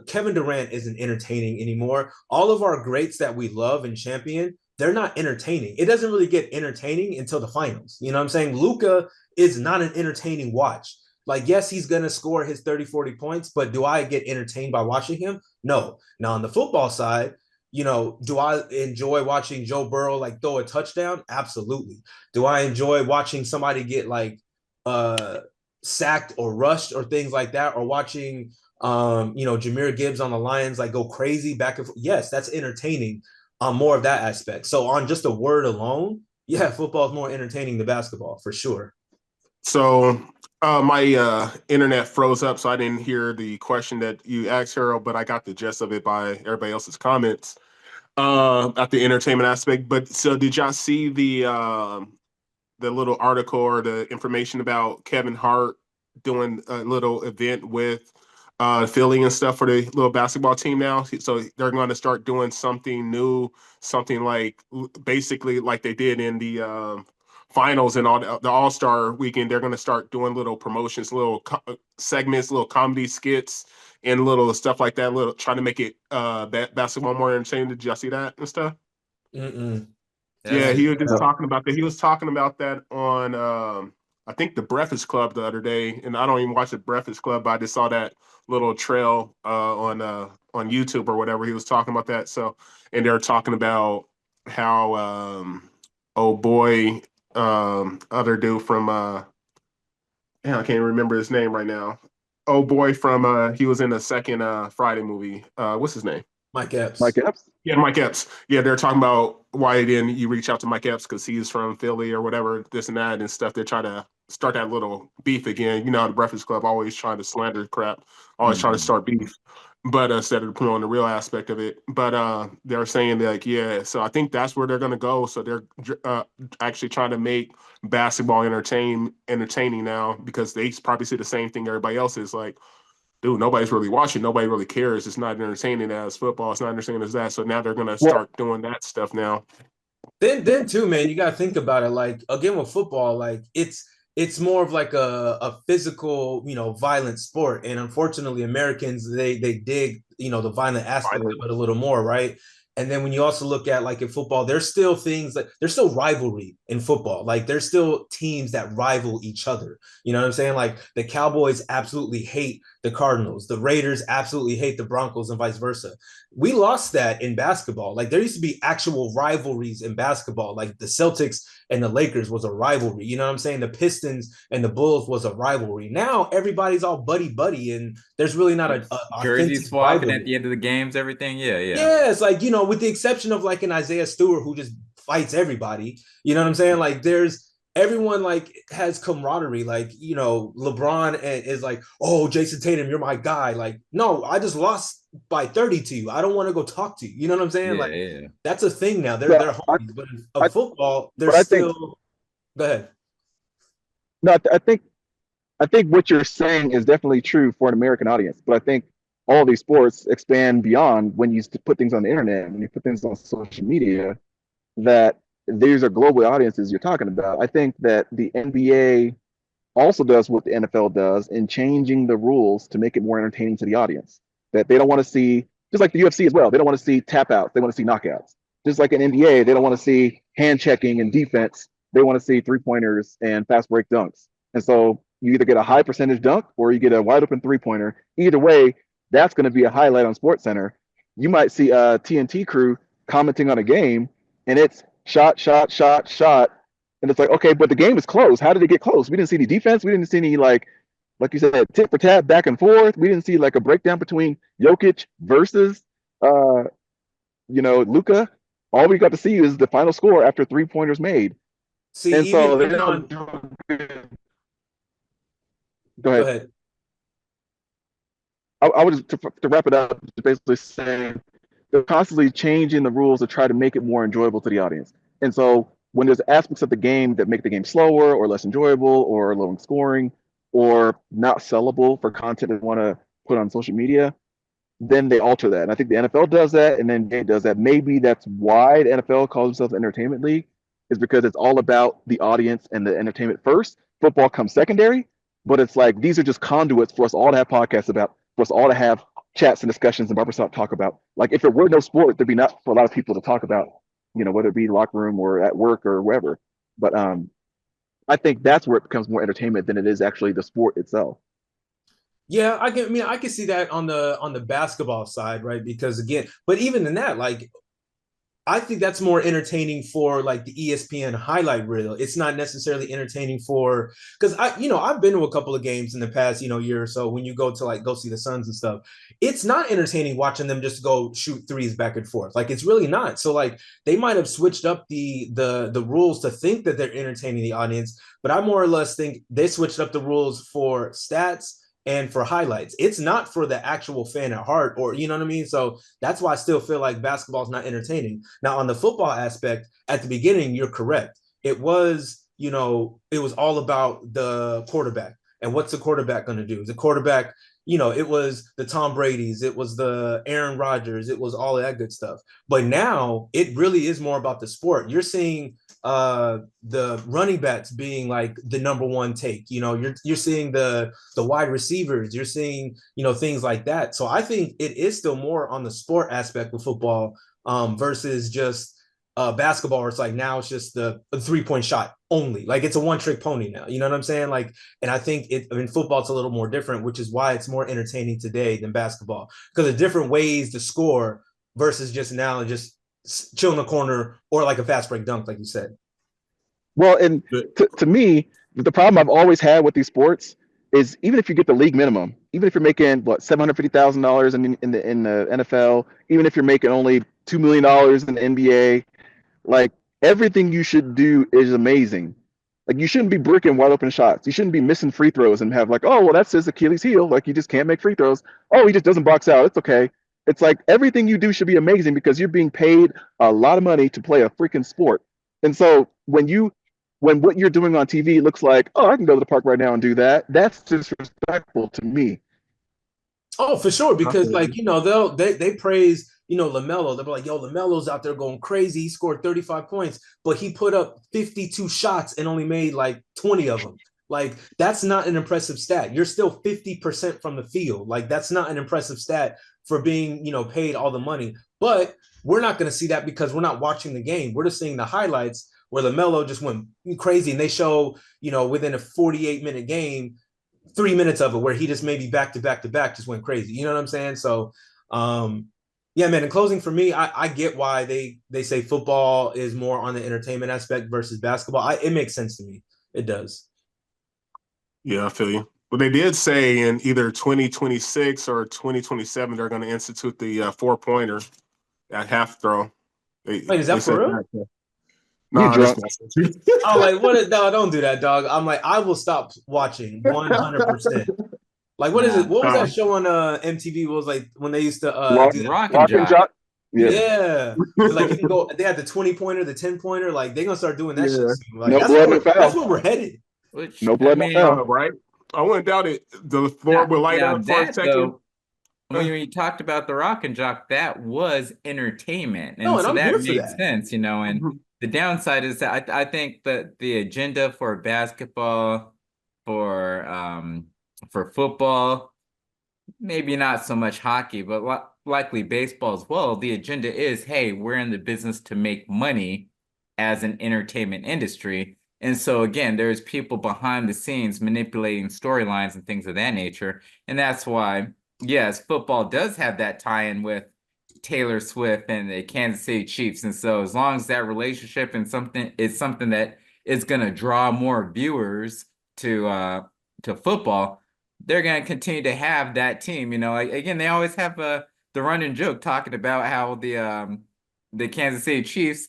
Kevin Durant isn't entertaining anymore. All of our greats that we love and champion, they're not entertaining. It doesn't really get entertaining until the finals. You know what I'm saying? Luka is not an entertaining watch. Like, yes, he's going to score his 30, 40 points, but do I get entertained by watching him? No. Now, on the football side, do I enjoy watching Joe Burrow like throw a touchdown? Absolutely. Do I enjoy watching somebody get like sacked or rushed or things like that, or watching Jahmyr Gibbs on the Lions like go crazy back and forth? Yes, that's entertaining on more of that aspect. So on just a word alone, yeah, football is more entertaining than basketball for sure. so my internet froze up, so I didn't hear the question that you asked, Harold, but I got the gist of it by everybody else's comments. at the entertainment aspect. But so did y'all see the little article or the information about Kevin Hart doing a little event with Philly and stuff for the little basketball team now? So they're going to start doing something new, something like basically like they did in the finals and all the All-Star weekend. They're going to start doing little promotions, little segments, little comedy skits, and little stuff like that. Little trying to make it basketball more entertaining. Did y'all see that and stuff? Mm-mm. Yeah, That's he was just No. talking about that. He was talking about that on I think the Breakfast Club the other day, and I don't even watch the Breakfast Club, but I just saw that little trail on YouTube or whatever. He was talking about that. So, and they're talking about how oh boy, other dude from I can't remember his name right now. Oh boy, from he was in the second Friday movie. What's his name? Mike Mike Epps. Epps? Yeah, Mike Epps. Yeah, they're talking about why didn't you reach out to Mike Epps because he's from Philly or whatever, this and that and stuff. They're trying to start that little beef again. You know, how the Breakfast Club always trying to slander crap, always trying to Mhm. start beef, but instead of putting on the real aspect of it. But they're saying like, yeah, so I think that's where they're gonna go. So they're actually trying to make basketball entertaining now because they probably see the same thing everybody else is like dude, nobody's really watching. Nobody really cares. It's not entertaining as football. It's not entertaining as that. So now they're gonna Well, start doing that stuff now. Then too, man, you gotta think about it. Like again with football, like it's more of like a physical, violent sport. And unfortunately, Americans they dig, the violent aspect of it a little more, right? And then when you also look at like in football, there's still things like there's still rivalry in football. Like there's still teams that rival each other. You know what I'm saying? Like the Cowboys absolutely hate the Cardinals, the Raiders absolutely hate the Broncos, and vice versa. We lost that in basketball. Like there used to be actual rivalries in basketball. Like the Celtics and the Lakers was a rivalry. You know what I'm saying? The Pistons and the Bulls was a rivalry. Now everybody's all buddy buddy, and there's really not Like an authentic jersey swapping at rivalry. the end of the games, everything. Yeah, yeah. Yeah, it's like, with the exception of like an Isaiah Stewart who just fights everybody. You know what I'm saying? Like there's everyone like has camaraderie. Like, LeBron is like, oh, Jason Tatum, you're my guy. Like, no, I just lost by 30 to you. I don't want to go talk to you. You know what I'm saying? Yeah, Like yeah. that's a thing now. They're no, they're homies. But I, of football, but there's I think still go ahead. no, I think what you're saying is definitely true for an American audience. But I think all these sports expand beyond when you put things on the internet, when you put things on social media. That these are global audiences you're talking about. I think that the NBA also does what the NFL does in changing the rules to make it more entertaining to the audience. That they don't want to see, just like the UFC as well, they don't want to see tap outs, they want to see knockouts. Just like in NBA, they don't want to see hand checking and defense, they want to see three pointers and fast break dunks. And so you either get a high percentage dunk or you get a wide open three pointer. Either way, that's going to be a highlight on Sports Center. You might see a TNT crew commenting on a game and it's shot, shot, shot, shot, and it's like, okay, but the game is close. How did it get close? We didn't see any defense. We didn't see any like you said, tit for tat, back and forth. We didn't see like a breakdown between Jokic versus uh, Luca. All we got to see is the final score after three pointers made. See, And even so they even don't on do good. Go go ahead. ahead. I would just to wrap it up, basically saying they're constantly changing the rules to try to make it more enjoyable to the audience. And so when there's aspects of the game that make the game slower or less enjoyable or low in scoring or not sellable for content they want to put on social media, then they alter that. And I think the NFL does that, and then NBA does that. Maybe that's why the NFL calls themselves an entertainment league, is because it's all about the audience and the entertainment first. Football comes secondary, but it's like these are just conduits for us all to have podcasts about, for us all to have chats and discussions and barbershop talk about. Like if it were no sport, there'd be not for a lot of people to talk about, whether it be locker room or at work or wherever. But I think that's where it becomes more entertainment than it is actually the sport itself. Yeah, I can see that on the basketball side, right? Because again, but even in that, like I think that's more entertaining for like the ESPN highlight reel. It's not necessarily entertaining for because I've been to a couple of games in the past, year or so when you go to like go see the Suns and stuff. It's not entertaining watching them just go shoot threes back and forth. Like it's really not. So like they might have switched up the rules to think that they're entertaining the audience, but I more or less think they switched up the rules for stats and for highlights. It's not for the actual fan at heart, or you know what I mean? So that's why I still feel like basketball is not entertaining. Now, on the football aspect, at the beginning, you're correct. It was, it was all about the quarterback. And what's the quarterback going to do? The quarterback, it was the Tom Brady's, it was the Aaron Rodgers, it was all of that good stuff. But now it really is more about the sport. You're seeing the running backs being like the number one take. You're seeing the wide receivers, you're seeing things like that. So I think it is still more on the sport aspect of football versus just basketball, where it's like now it's just the 3-point shot only. Like it's a one-trick pony now. You know what I'm saying? Like, and I think in football it's a little more different, which is why it's more entertaining today than basketball, because there's different ways to score versus just now just chill in the corner or like a fast break dunk, like you said. Well, and to me, the problem I've always had with these sports is even if you get the league minimum, even if you're making what $750,000 in the NFL, even if you're making only $2 million in the NBA, like everything you should do is amazing. Like you shouldn't be bricking wide open shots. You shouldn't be missing free throws and have like, oh well, that's his Achilles heel. Like he just can't make free throws. Oh, he just doesn't box out. It's okay. It's like everything you do should be amazing because you're being paid a lot of money to play a freaking sport. And so when what you're doing on TV looks like, oh, I can go to the park right now and do that, that's disrespectful to me. Oh, for sure, because like they praise LaMelo. They're like, yo, LaMelo's out there going crazy. He scored 35 points, but he put up 52 shots and only made like 20 of them. Like that's not an impressive stat. You're still 50% from the field. Like that's not an impressive stat for being paid all the money. But we're not going to see that because we're not watching the game. We're just seeing the highlights where LaMelo just went crazy, and they show within a 48-minute game 3 minutes of it where he just maybe back to back to back just went crazy. You know what I'm saying? So, yeah, man. In closing, for me, I get why they say football is more on the entertainment aspect versus basketball. It makes sense to me. It does. Yeah, I feel you. But they did say in either 2026 or 2027 they're going to institute the 4-pointer at half throw. Wait, is that for real? That. You Nah, drunk? I'm like, what? No, don't do that, dog. I'm like, I will stop watching 100%. Like, what is it? What was that show on MTV? What was like when they used to do that? Rock and Jock. Yeah. Like you can go. They had the 20-pointer, the 10-pointer. Like they're gonna start doing that shit soon. Like no blood, no foul. That's where we're headed. Which, no blood, no foul. Right? I wouldn't doubt it. The floor will light up for a second. Though, when you talked about the Rock and Jock, that was entertainment, and so and that made sense, and the downside is that I think that the agenda for basketball, for football, maybe not so much hockey, but likely baseball as well, the agenda is, hey, we're in the business to make money as an entertainment industry. And so again, there's people behind the scenes manipulating storylines and things of that nature. And that's why, yes, football does have that tie-in with Taylor Swift and the Kansas City Chiefs. And so as long as that relationship and something that is going to draw more viewers to football, they're going to continue to have that team. Again, they always have the running joke talking about how the Kansas City Chiefs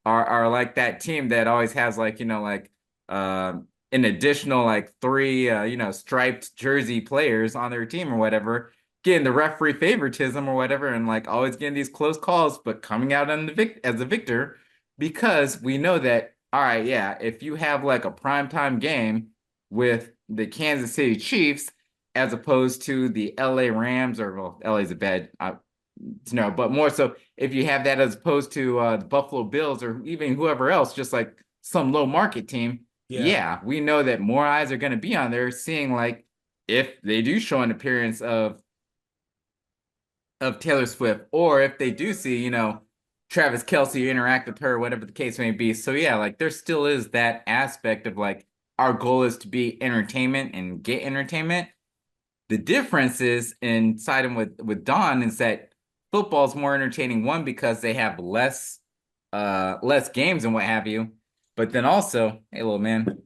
are like that team that always has an additional like 3 striped jersey players on their team or whatever, getting the referee favoritism or whatever, and like always getting these close calls, but coming out on as a victor, because we know that, all right, yeah, if you have like a primetime game with the Kansas City Chiefs as opposed to the LA Rams, or well, LA's a bad but more so if you have that as opposed to the Buffalo Bills or even whoever else, just like some low market team, yeah, we know that more eyes are going to be on there seeing like if they do show an appearance of Taylor Swift, or if they do see, Travis Kelce interact with her, whatever the case may be. So yeah, like there still is that aspect of like our goal is to be entertainment and get entertainment. The difference is in siding with Don is that football is more entertaining, one, because they have less games and what have you. But then also, hey, little man,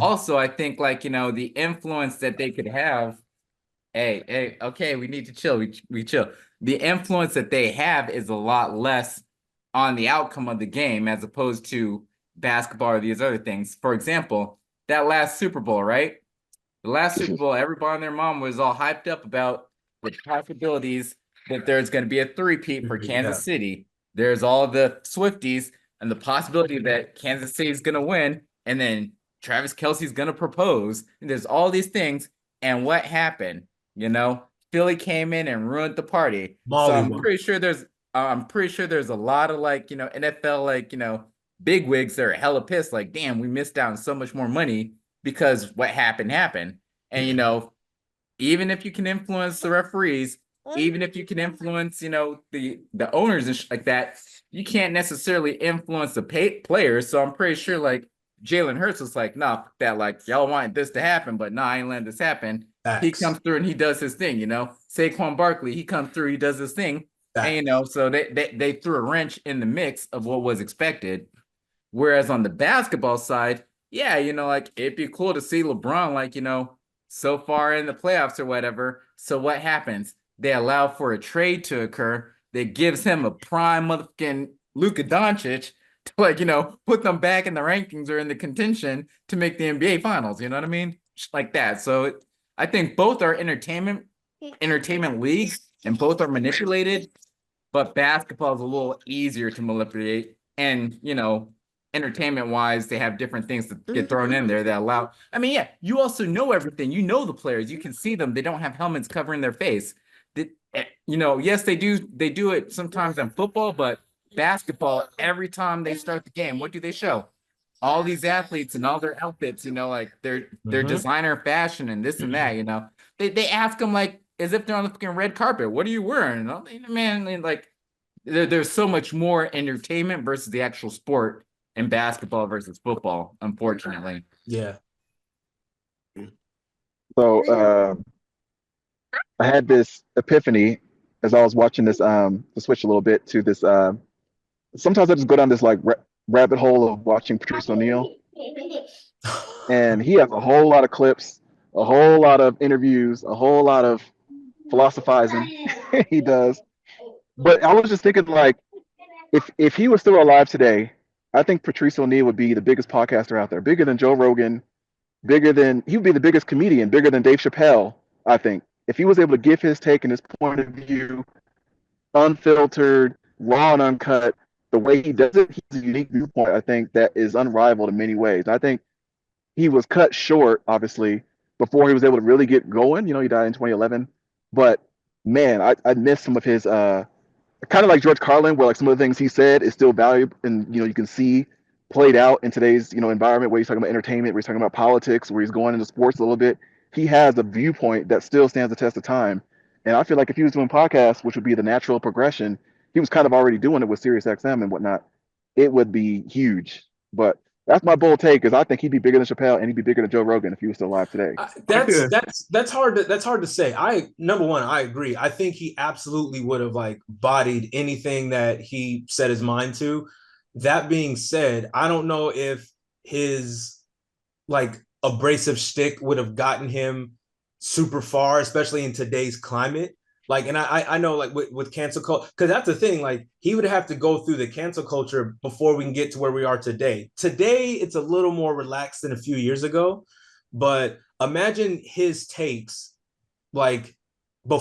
also I think like, the influence that they could have. Hey, okay, we need to chill. We chill. The influence that they have is a lot less on the outcome of the game as opposed to basketball or these other things. For example, that last Super Bowl, right? The last Super Bowl, everybody and their mom was all hyped up about the possibilities that there's going to be a three-peat for Kansas City. There's all the Swifties and the possibility that Kansas City is going to win, and then Travis Kelce's going to propose. And there's all these things. And what happened? Philly came in and ruined the party. So I'm pretty sure there's a lot of NFL big wigs that are hella pissed, like, damn, we missed out on so much more money because what happened. And even if you can influence the referees, even if you can influence, the owners and like that, you can't necessarily influence the players. So I'm pretty sure like Jalen Hurts was like, nah, that like y'all wanted this to happen, but nah, I ain't letting this happen. Facts. He comes through and he does his thing, Saquon Barkley, he comes through, he does his thing. Facts. And so they threw a wrench in the mix of what was expected. Whereas on the basketball side, yeah, like it'd be cool to see LeBron, like, so far in the playoffs or whatever. So what happens? They allow for a trade to occur that gives him a prime motherfucking Luka Doncic to like, put them back in the rankings or in the contention to make the NBA finals. You know what I mean? Just like that. So I think both are entertainment leagues and both are manipulated, but basketball is a little easier to manipulate. And, entertainment wise, they have different things that get thrown in there that allow. I mean, yeah, you also know everything. You know the players. You can see them. They don't have helmets covering their face. Yes, they do. They do it sometimes in football, but basketball, every time they start the game, what do they show? All these athletes and all their outfits, like their designer fashion and this and that. They ask them like as if they're on the fucking red carpet. What are you wearing? Man, like there's so much more entertainment versus the actual sport in basketball versus football, unfortunately. Yeah. So I had this epiphany as I was watching this, to switch a little bit to this. Sometimes I just go down this like rabbit hole of watching Patrice O'Neal. And he has a whole lot of clips, a whole lot of interviews, a whole lot of philosophizing he does. But I was just thinking, like, if he was still alive today, I think Patrice O'Neal would be the biggest podcaster out there, bigger than Joe Rogan, he would be the biggest comedian, bigger than Dave Chappelle, I think. If he was able to give his take and his point of view, unfiltered, raw and uncut, the way he does it, he's a unique viewpoint, I think, that is unrivaled in many ways. I think he was cut short, obviously, before he was able to really get going. He died in 2011. But, man, I miss some of his kind of like George Carlin, where like some of the things he said is still valuable, and you can see played out in today's environment, where he's talking about entertainment, where he's talking about politics, where he's going into sports a little bit. He has a viewpoint that still stands the test of time, and I feel like if he was doing podcasts, which would be the natural progression, he was kind of already doing it with SiriusXM and whatnot. It would be huge. But that's my bold take, is I think he'd be bigger than Chappelle and he'd be bigger than Joe Rogan if he was still alive today. That's hard to say. Number one, I agree. I think he absolutely would have like bodied anything that he set his mind to. That being said, I don't know if his like abrasive shtick would have gotten him super far, especially in today's climate. Like, and I know like with cancel culture, because that's the thing, like he would have to go through the cancel culture before we can get to where we are today. Today, it's a little more relaxed than a few years ago, but imagine his takes like, 4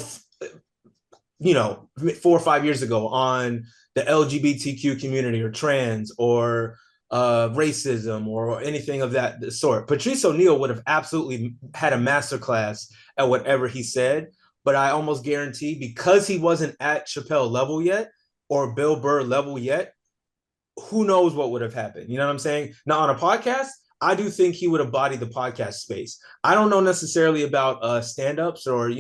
or 5 years ago on the LGBTQ community or trans or racism or anything of that sort. Patrice O'Neal would have absolutely had a masterclass at whatever he said. But I almost guarantee, because he wasn't at Chappelle level yet or Bill Burr level yet, who knows what would have happened? You know what I'm saying? Now, on a podcast, I do think he would have bodied the podcast space. I don't know necessarily about stand-ups or,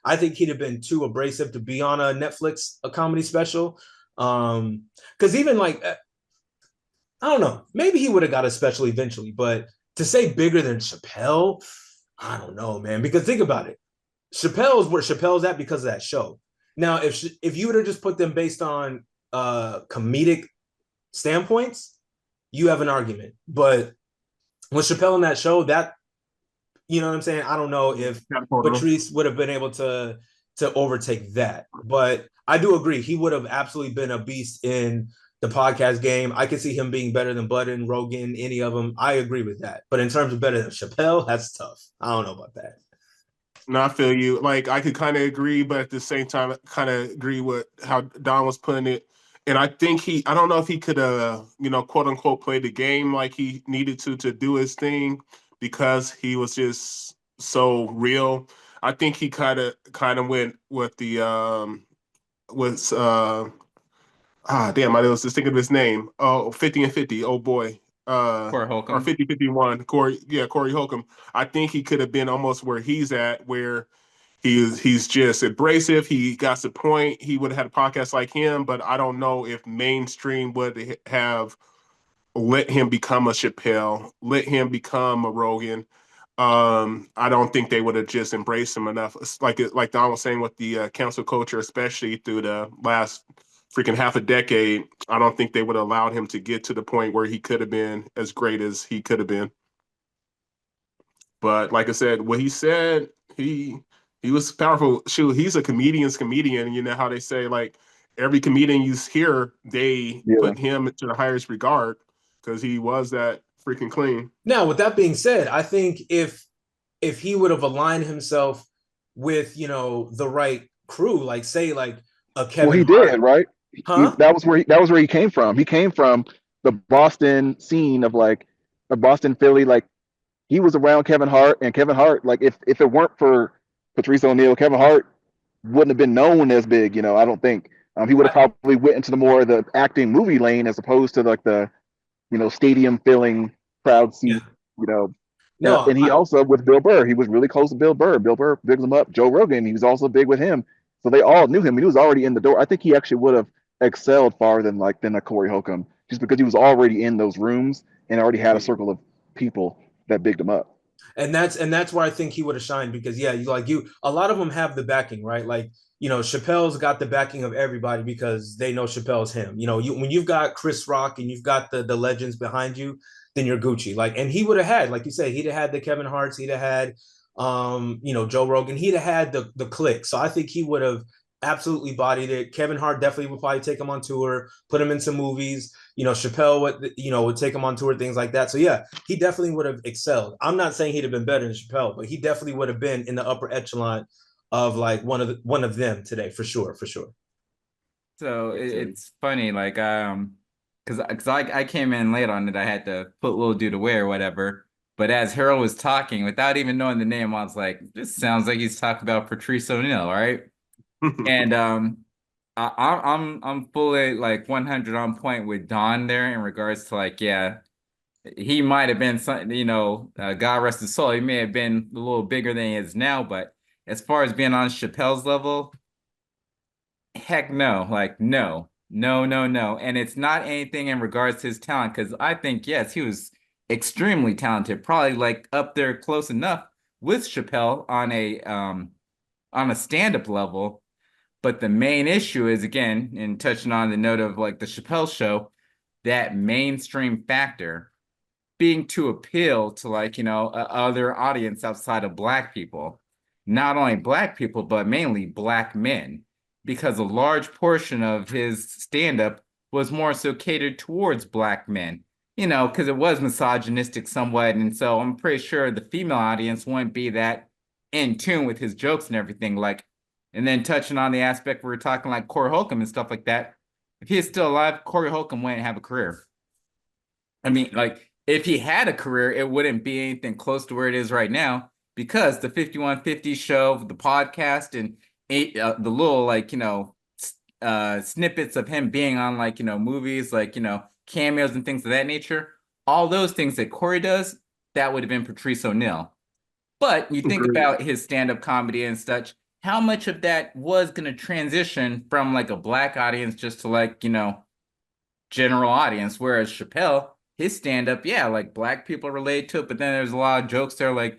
I think he'd have been too abrasive to be on a Netflix comedy special. Because even like, I don't know, maybe he would have got a special eventually, but to say bigger than Chappelle, I don't know, man, because think about it. Chappelle's where Chappelle's at because of that show. Now, if you would have just put them based on comedic standpoints, you have an argument. But with Chappelle in that show, that, you know what I'm saying? I don't know if Patrice would have been able to overtake that. But I do agree. He would have absolutely been a beast in the podcast game. I could see him being better than Budden, Rogan, any of them. I agree with that. But in terms of better than Chappelle, that's tough. I don't know about that. No, I feel you. Like I could kind of agree, but at the same time, kind of agree with how Don was putting it. And I think I don't know if he could, quote unquote, play the game like he needed to do his thing because he was just so real. I think he kind of went with the with damn, I was just thinking of his name. Oh, 50 and 50. Oh boy. Corey Or Holcomb. 50-51. Corey Holcomb. I think he could have been almost where he's at, where he's just abrasive. He got the point. He would have had a podcast like him, but I don't know if mainstream would have let him become a Chappelle, let him become a Rogan. I don't think they would have just embraced him enough. It's like Don was saying with the cancel culture, especially through the last freaking half a decade. I don't think they would have allowed him to get to the point where he could have been as great as he could have been. But like I said, what he said, he was powerful. Shoot, he's a comedian's comedian. You know how they say like every comedian you hear, they Yeah. put him into the highest regard because he was that freaking clean. Now, with that being said, I think if he would have aligned himself with, the right crew, like say like a Well, Kevin he Hart, did, right? huh? That was where he came from. He came from the Boston scene of like the Boston, Philly. Like he was around Kevin Hart, and Kevin Hart, like if it weren't for Patrice O'Neal, Kevin Hart wouldn't have been known as big. I don't think he would have probably went into the more of the acting movie lane as opposed to like the stadium filling crowd Yeah. seat. You know, No, and he also with Bill Burr, he was really close to Bill Burr. Bill Burr bigs him up. Joe Rogan, he was also big with him. So they all knew him, and he was already in the door. I think he actually would have excelled far than a Corey Holcomb, just because he was already in those rooms and already had a circle of people that bigged him up. and that's where I think he would have shined because yeah, a lot of them have the backing, right? Like, Chappelle's got the backing of everybody because they know Chappelle's him. When you've got Chris Rock and you've got the legends behind you, then you're Gucci. Like, and he would have had, like you said, he'd have had the Kevin Harts, he'd have had Joe Rogan, he'd have had the click. So I think he would have absolutely bodied it. Kevin Hart definitely would probably take him on tour, put him in some movies. Chappelle would take him on tour, things like that. So yeah, he definitely would have excelled. I'm not saying he'd have been better than Chappelle, but he definitely would have been in the upper echelon of like one of them today for sure, for sure. So it's funny, like because I came in late on it. I had to put little dude away or whatever. But as Harold was talking, without even knowing the name, I was like, "This sounds like he's talking about Patrice O'Neal, right?" And I'm fully like 100 on point with Don there in regards to like, yeah, he might have been something, God rest his soul. He may have been a little bigger than he is now, but as far as being on Chappelle's level, heck no, like no, no, no, no. And it's not anything in regards to his talent, because I think, yes, he was extremely talented, probably like up there close enough with Chappelle on a stand-up level. But the main issue is, again, and touching on the note of like the Chappelle show, that mainstream factor being to appeal to like, other audience outside of Black people. Not only Black people, but mainly Black men, because a large portion of his stand-up was more so catered towards Black men, because it was misogynistic somewhat. And so I'm pretty sure the female audience wouldn't be that in tune with his jokes and everything. Like, and then touching on the aspect we were talking like Corey Holcomb and stuff like that. If he is still alive, Corey Holcomb wouldn't have a career. I mean, like, if he had a career, it wouldn't be anything close to where it is right now because the 5150 show, the podcast, and the little, like, snippets of him being on, like, movies, like, cameos and things of that nature, all those things that Corey does, that would have been Patrice O'Neal. But you think about his stand-up comedy and such, how much of that was going to transition from, like, a Black audience just to, like, general audience, whereas Chappelle, his stand-up, yeah, like Black people relate to it, but then there's a lot of jokes there, like,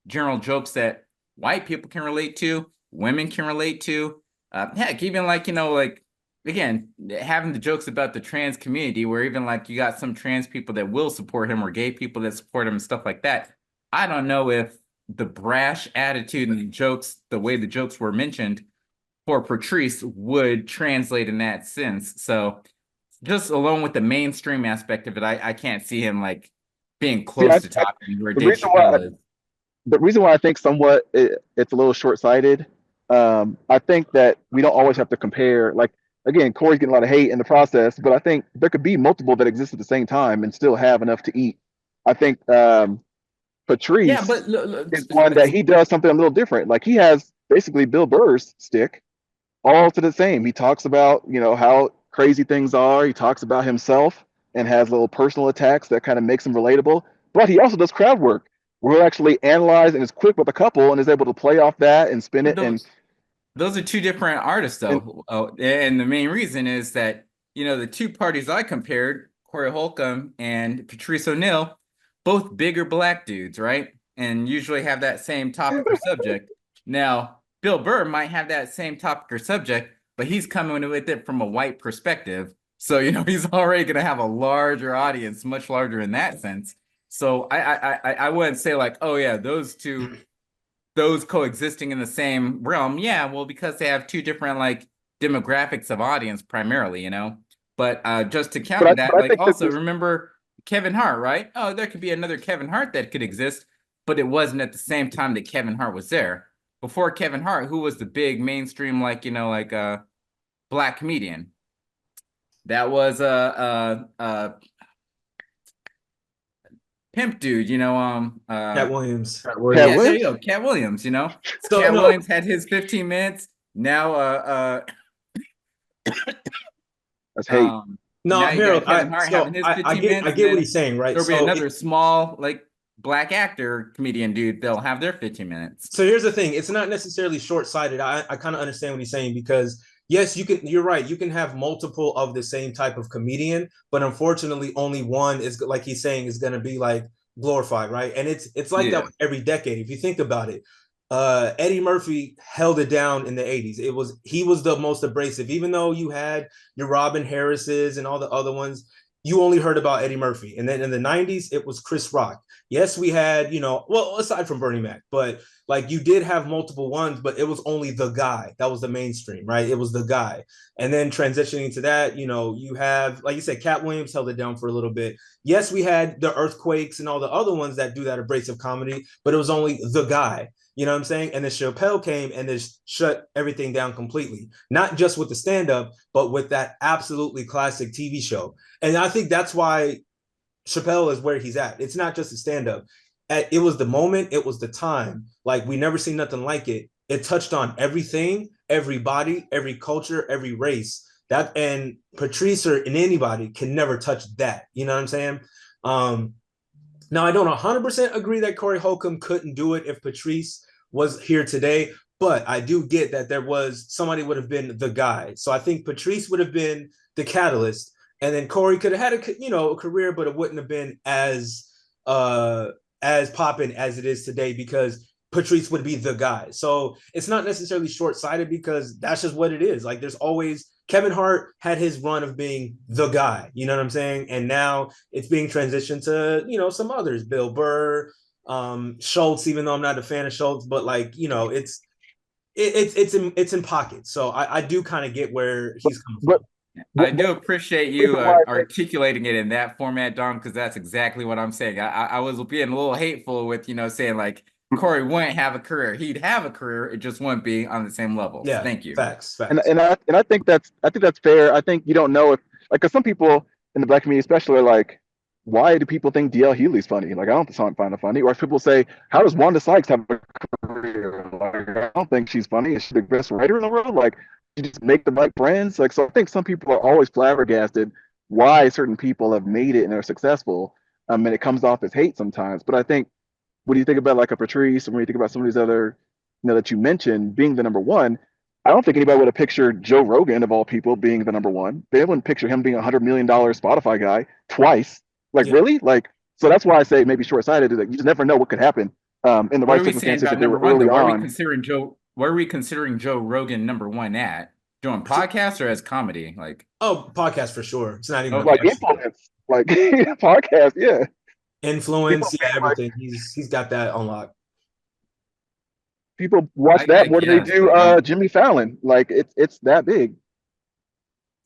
general jokes that white people can relate to, women can relate to. Heck, even like, like, again, having the jokes about the trans community, where even like you got some trans people that will support him or gay people that support him and stuff like that. I don't know if the brash attitude and the jokes, the way the jokes were mentioned for Patrice would translate in that sense. So just alone with the mainstream aspect of it, I can't see him like being See, close to topping where the Dave reason why Chappelle is. I think somewhat it's a little short-sighted. I think that we don't always have to compare. Like again, Corey's getting a lot of hate in the process, but I think there could be multiple that exist at the same time and still have enough to eat. I think Yeah, Patrice but look, is one that he does something a little different. Like he has basically Bill Burr's stick all to the same. He talks about, how crazy things are. He talks about himself and has little personal attacks that kind of makes him relatable. But he also does crowd work where he'll actually analyze and is quick with a couple and is able to play off that and spin it. And those are two different artists, and though. And the main reason is that, the two parties I compared, Corey Holcomb and Patrice O'Neal, both bigger black dudes, right? And usually have that same topic or subject. Now, Bill Burr might have that same topic or subject, but he's coming with it from a white perspective. So, he's already going to have a larger audience, much larger in that sense. So I wouldn't say like, oh yeah, those coexisting in the same realm. Yeah, well, because they have two different like demographics of audience primarily, But just to counter that, but I like think that also remember Kevin Hart, right? Oh, there could be another Kevin Hart that could exist, but it wasn't at the same time that Kevin Hart was there. Before Kevin Hart, who was the big mainstream, like, black comedian? That was pimp dude, Cat Williams. Cat yeah, there you Williams. go, Cat Williams, So Cat no, Williams had his 15 minutes. Now That's hate. no, now you got Harold. Kevin Hart having his I 15 get minutes, and what then he's saying, right? there'll be So another small like black actor comedian dude. They'll have their 15 minutes. so here's the thing: it's not necessarily short-sighted. I kind of understand what he's saying because yes, you can. You're right. You can have multiple of the same type of comedian, but unfortunately, only one is like he's saying is going to be like glorified, right? And it's like that Yeah, with every decade. If you think about it, Eddie Murphy held it down in the 80s. He was the most abrasive, even though you had your Robin Harris's and all the other ones. You only heard about Eddie Murphy, and then in the 90s, it was Chris Rock. Yes, we had, well, aside from Bernie Mac, but like you did have multiple ones, but it was only the guy that was the mainstream, right? It was the guy. And then transitioning to that, you have, like you said, Cat Williams held it down for a little bit. Yes, we had the Earthquakes and all the other ones that do that abrasive comedy, but it was only the guy. You know what I'm saying? And then Chappelle came and just shut everything down completely. Not just with the stand-up, but with that absolutely classic TV show. And I think that's why Chappelle is where he's at. It's not just a stand-up. It was the moment, it was the time. Like we never seen nothing like it. It touched on everything, everybody, every culture, every race. That and Patrice or and anybody can never touch that. You know what I'm saying? Um, Now I don't 100% agree that Corey Holcomb couldn't do it if Patrice was here today, but I do get that there was somebody would have been the guy. So I think Patrice would have been the catalyst, and then Corey could have had a career, but it wouldn't have been as popping as it is today because Patrice would be the guy. So it's not necessarily short sighted because that's just what it is. Like there's always Kevin Hart had his run of being the guy, you know what I'm saying? And now it's being transitioned to, some others, Bill Burr, Schultz, even though I'm not a fan of Schultz, but like, it's in pockets. So I do kind of get where he's coming But, from. I but do appreciate you articulating it in that format, Dom, because that's exactly what I'm saying. I was being a little hateful with, saying like Corey wouldn't have a career. He'd have a career. It just wouldn't be on the same level. Yeah. Thank you. Facts. and I think that's fair. I think you don't know if like because some people in the black community especially are like, why do people think DL Hughley's funny? Like I don't find it funny. Or if people say, how does Wanda Sykes have a career? Like I don't think she's funny. Is she the best writer in the world? Like you just make the right friends. Like so I think some people are always flabbergasted why certain people have made it and are successful. And it comes off as hate sometimes. But I think when you think about like a Patrice, and when you think about some of these other, that you mentioned being the number one, I don't think anybody would have pictured Joe Rogan of all people being the number one. They wouldn't picture him being $100 million Spotify guy twice. Like Yeah. really? Like so that's why I say maybe short sighted is that you just never know what could happen in the What right are we saying circumstances about if they number were one, though? early What are we on. considering Joe? What are we considering Joe Rogan number one at? Doing podcasts or as comedy? Like, Oh, podcast for sure. It's not even Okay. Like influence, like podcast, yeah. People influence. Yeah, think like everything. He's got that unlocked. people watch I that more than they guess, do but Jimmy Fallon. Like it's that big.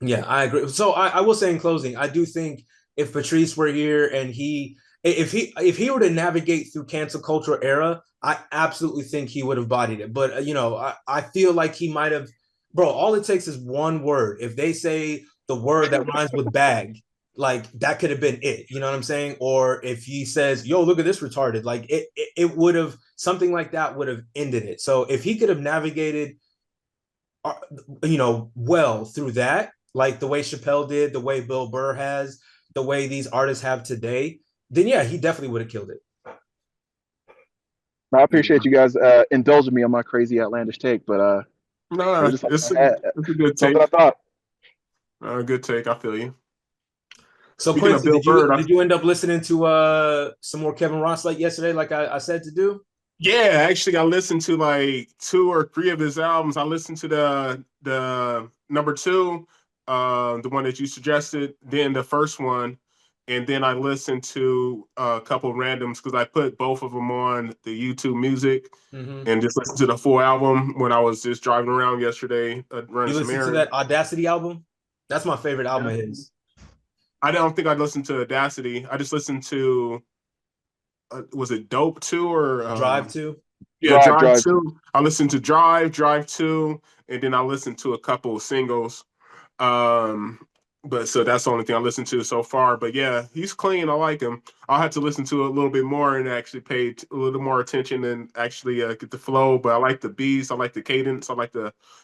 Yeah, I agree. So I will say in closing, I do think if Patrice were here and if he were to navigate through cancel culture era, I absolutely think he would have bodied it. But I feel like he might have, bro. All it takes is one word. If they say the word that rhymes with bag, like that could have been it. You know what I'm saying? Or if he says, "Yo, look at this retarded," like it would have something like that would have ended it. So if he could have navigated well through that, like the way Chappelle did, the way Bill Burr has, the way these artists have today, then yeah, he definitely would have killed it. I appreciate you guys indulging me on my crazy outlandish take, but it was No, just something it's a good something I take. thought. Good take. I feel you. So Speaking of Quincy, Bill did you Burr, did you end up listening to some more Kevin Ross like yesterday, like I said to do? yeah, actually, I listened to like 2 or 3 of his albums. I listened to the number two, the one that you suggested, then the first one, and then I listened to a couple randoms because I put both of them on the YouTube Music Mm-hmm. and just listened to the full album when I was just driving around yesterday, running You some listened to errands. that Audacity album? That's my favorite album of his. I don't think I listened to Audacity. I just listened to was it Dope 2 or Drive to. yeah, Drive, Drive drive. 2. I listened to Drive 2, and then I listened to a couple of singles. Um, but so that's the only thing I listened to so far. But yeah, he's clean. I like him. I'll have to listen to it a little bit more and actually pay a little more attention and actually get the flow. But I like the beats. I like the cadence. I like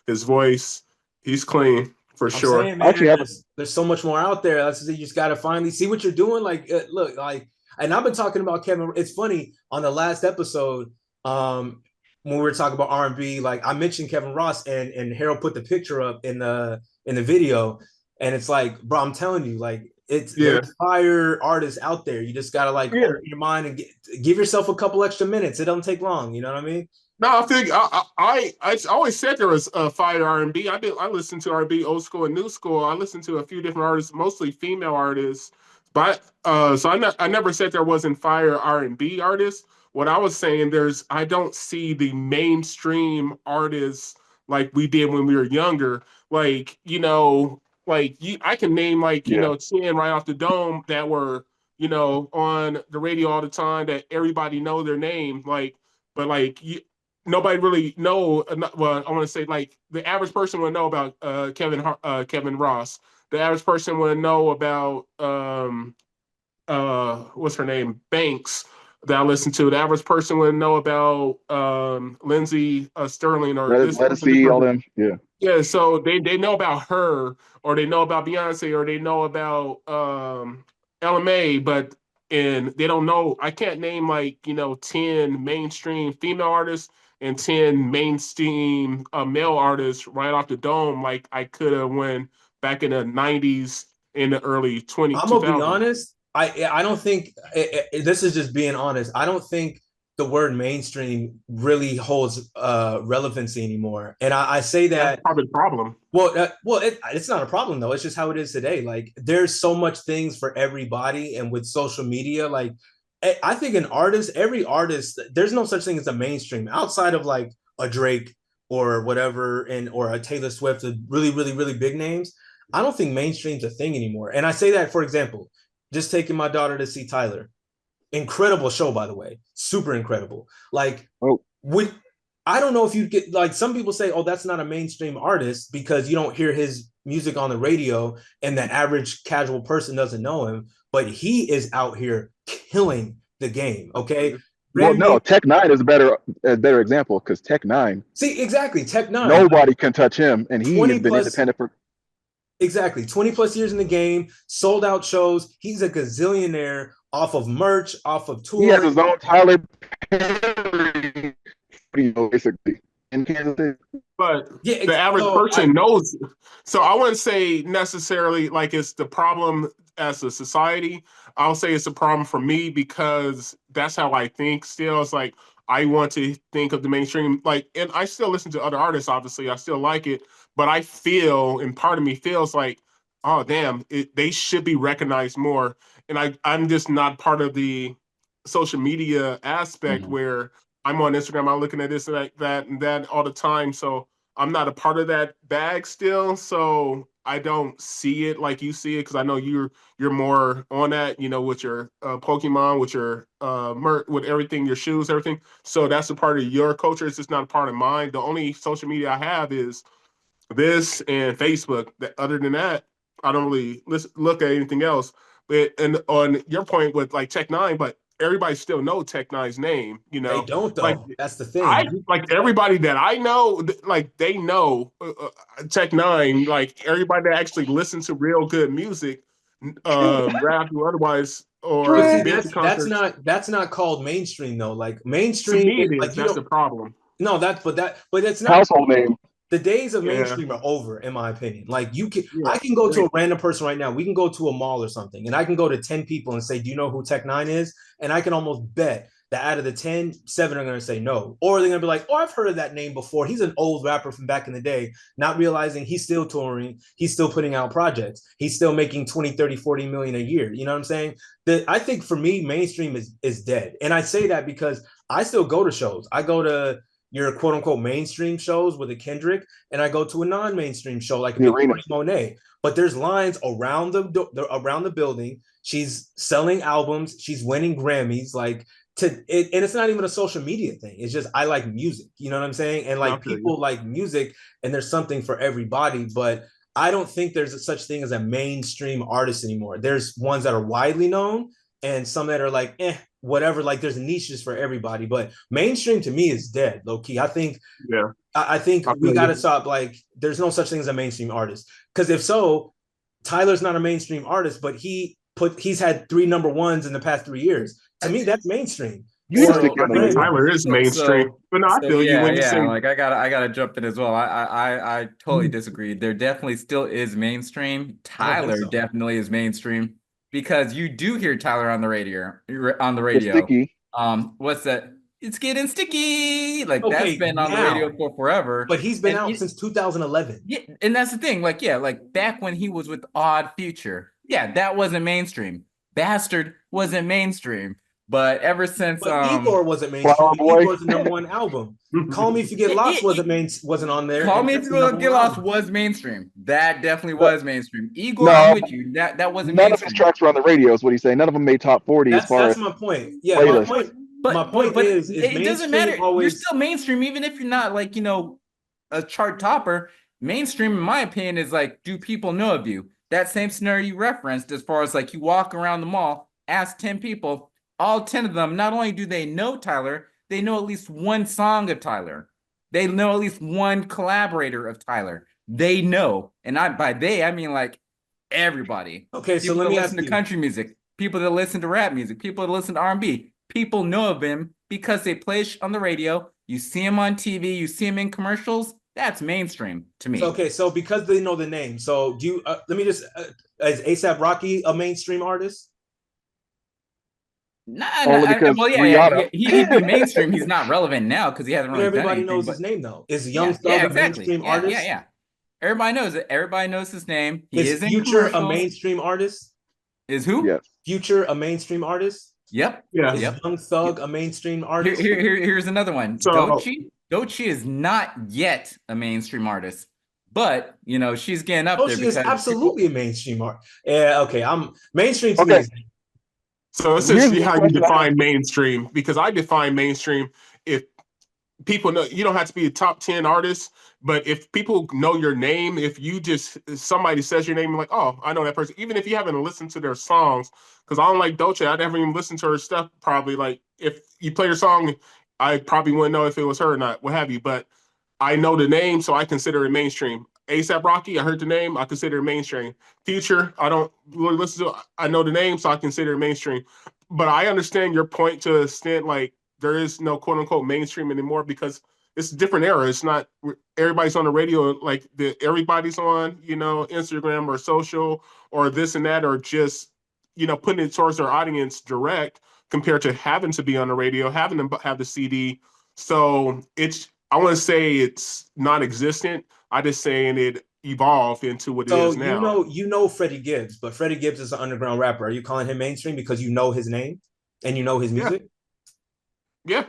his voice. He's clean for I'm sure. saying, I actually man, have there's so much more out there. That's you just got to finally see what you're doing. Like, look, like, and I've been talking about Kevin. It's funny on the last episode, when we were talking about R&B, like I mentioned Kevin Ross, and Harold put the picture up in the video, and it's like, bro, I'm telling you, like, Yeah. there's fire artists out there. You just gotta like Yeah. open your mind and give yourself a couple extra minutes. It don't take long. You know what I mean? No, I think I always said there was fire R&B. I listen to R&B old school and new school. I listen to a few different artists, mostly female artists. But so I never said there wasn't fire R&B artists. What I was saying I don't see the mainstream artists like we did when we were younger. Like I can name like yeah. 10 right off the dome that were on the radio all the time that everybody know their name but nobody really know. Well, I want to say like the average person would know about Kevin Ross. The average person would know about what's her name, Banks, that I listen to. The average person would know about Lindsay Sterling or this Let us person, this see all person. them. Yeah. Yeah, so they know about her, or they know about Beyonce, or they know about LMA, but and they don't know. I can't name 10 mainstream female artists and 10 mainstream male artists right off the dome like I could have when back in the '90s in the early I'm gonna be 2000s. honest. I don't think this is just being honest. I don't think the word mainstream really holds relevancy anymore. And I say That's that probably the problem. it's not a problem though. It's just how it is today. Like there's so much things for everybody, and with social media, like I think every artist, there's no such thing as a mainstream outside of like a Drake or whatever, and or a Taylor Swift, the really, really, really big names. I don't think mainstream's a thing anymore. And I say that, for example, just taking my daughter to see Tyler. Incredible show, by the way. Super incredible. Like, Oh, would I don't know if you get like some people say, oh, that's not a mainstream artist because you don't hear his music on the radio and the average casual person doesn't know him, but he is out here killing the game. Okay. well, Brand no. new. Tech 9 is a better example because Tech 9, See, exactly. Tech Nine, like nobody can touch him, and he has 20 been plus independent for. Exactly. 20 plus years in the game, sold out shows. He's a gazillionaire off of merch, off of He has touring. his own Tyler Perry, basically in Kansas City. But Yeah. the average So person knows. So I wouldn't say necessarily like it's the problem as a society. I'll say it's a problem for me because that's how I think still. It's like I want to think of the mainstream, like, and I still listen to other artists, obviously. I still like it, but I feel, and part of me feels like, oh, damn, they should be recognized more. And I'm just not part of the social media aspect Mhm. where I'm on Instagram, I'm looking at this and that and that all the time. So I'm not a part of that bag still. So I don't see it like you see it because I know you're more on that, with your Pokemon, with your with everything, your shoes, everything. So that's a part of your culture. It's just not a part of mine. The only social media I have is this and Facebook. Other than that, I don't really look at anything else. But and on your point with like Tech Nine, but everybody still know Tech Nine's name. They don't Like though. That's the thing. like everybody that I know, like they know Tech Nine. Like everybody that actually listens to real good music, rap or otherwise, But or see, been to concerts. that's not called mainstream though. Like To mainstream me, is it is. like you That's the don't problem. no but it's not. Household name. The days of Yeah, mainstream are over, in my opinion. Like yeah. I can go to a random person right now. We can go to a mall or something, and I can go to 10 people and say, "Do you know who Tech Nine is?" And I can almost bet that out of the 10, 7 are going to say no, or they're going to be like, "Oh, I've heard of that name before. He's an old rapper from back in the day," not realizing he's still touring, he's still putting out projects, he's still making 20, 30, 40 million a year. You know what I'm saying? I think for me, mainstream is dead, and I say that because I still go to shows. I go to your quote unquote mainstream shows with a Kendrick, and I go to a non-mainstream show like a The Big arena. Monet. But there's lines around around the building. She's selling albums. She's winning Grammys. Like and it's not even a social media thing. It's just I like music. You know what I'm saying? And like people like music, and there's something for everybody. But I don't think there's a such thing as a mainstream artist anymore. There's ones that are widely known, and some that are like, whatever. Like there's niches for everybody, but mainstream to me is dead, low key. Yeah. I think I we feel got to you. stop. Like, there's no such thing as a mainstream artist. Because if so, Tyler's not a mainstream artist, but he's had 3 number ones in the past 3 years. To me, that's mainstream. You need to stick Or I on the think radio. Tyler is mainstream, but no, I feel you Yeah, when you yeah. say Like I gotta jump in as well. I totally disagree. There definitely still is mainstream. I don't think Tyler so. definitely is mainstream because you do hear Tyler on the radio. On the It's radio. sticky. What's that? It's getting sticky. Like that's Okay, been on the now, radio for forever. but he's been And out since 2011. yeah, and that's the thing. Like, yeah, like back when he was with Odd Future, yeah, that wasn't mainstream. Bastard wasn't mainstream. But ever since But Igor wasn't mainstream. Flower Boy. Igor's the number one album. Call Me If You Get it, Lost it, wasn't on there, Call and Me If that's the You number Get one Lost album. was mainstream. That definitely No, was mainstream. Igor, I'm no, with you. That wasn't none of his mainstream. tracks were on the radio, is what he's saying. None of them made top 40 as far That's as my point. Yeah, playlist. my point is It doesn't mainstream matter. You're always. still mainstream, even if you're not like, a chart topper. Mainstream, in my opinion, is like, do people know of you? That same scenario you referenced, as far as like you walk around the mall, ask 10 people, all 10 of them, not only do they know Tyler, they know at least one song of Tyler. They know at least one collaborator of Tyler. They know. And by they, I mean like everybody. Okay, so People let that me listen ask to you. country music, people that listen to rap music, people that listen to R&B. People know of him because they play on the radio. You see him on TV. You see him in commercials. That's mainstream to me. So okay, so because they know the name, so do you? Let me just. Is ASAP Rocky a mainstream artist? Only because well, Rihanna. he'd be mainstream. He's not relevant now because he hasn't But really done everybody anything. knows But his name though. Is Young yeah, Thug a exactly. mainstream artist? Yeah. Everybody knows it. Everybody knows his name. He Is is in Future a commercials. mainstream artist? Is who? Yes. Future a mainstream artist? Yep. yeah. Is Yep. Young Thug a mainstream artist? Here's another one. So Doechii is not yet a mainstream artist, but she's getting up Oh, there she is because people. absolutely a mainstream artist. Yeah, okay. I'm mainstream to me Okay. is So Here's essentially, the how you question I have. define mainstream? Because I define mainstream if people know you don't have to be a top 10 artist, but if people know your name, if you just somebody says your name, like, oh, I know that person, even if you haven't listened to their songs, because I don't like Doechii, I never even listened to her stuff. Probably like if you play her song, I probably wouldn't know if it was her or not, what have you. But I know the name, so I consider it mainstream. ASAP Rocky, I heard the name, I consider it mainstream. Future, I don't really listen to it. I know the name, so I consider it mainstream. But I understand your point to an extent, like there is no quote unquote mainstream anymore because it's a different era. It's not everybody's on the radio, like everybody's on, Instagram or social or this and that, or just, putting it towards their audience direct compared to having to be on the radio, having to have the CD. So I want to say it's non-existent. I just saying it evolved into what it so is now. you know Freddie Gibbs, but Freddie Gibbs is an underground rapper. Are you calling him mainstream because you know his name and you know his Yeah, music? yeah.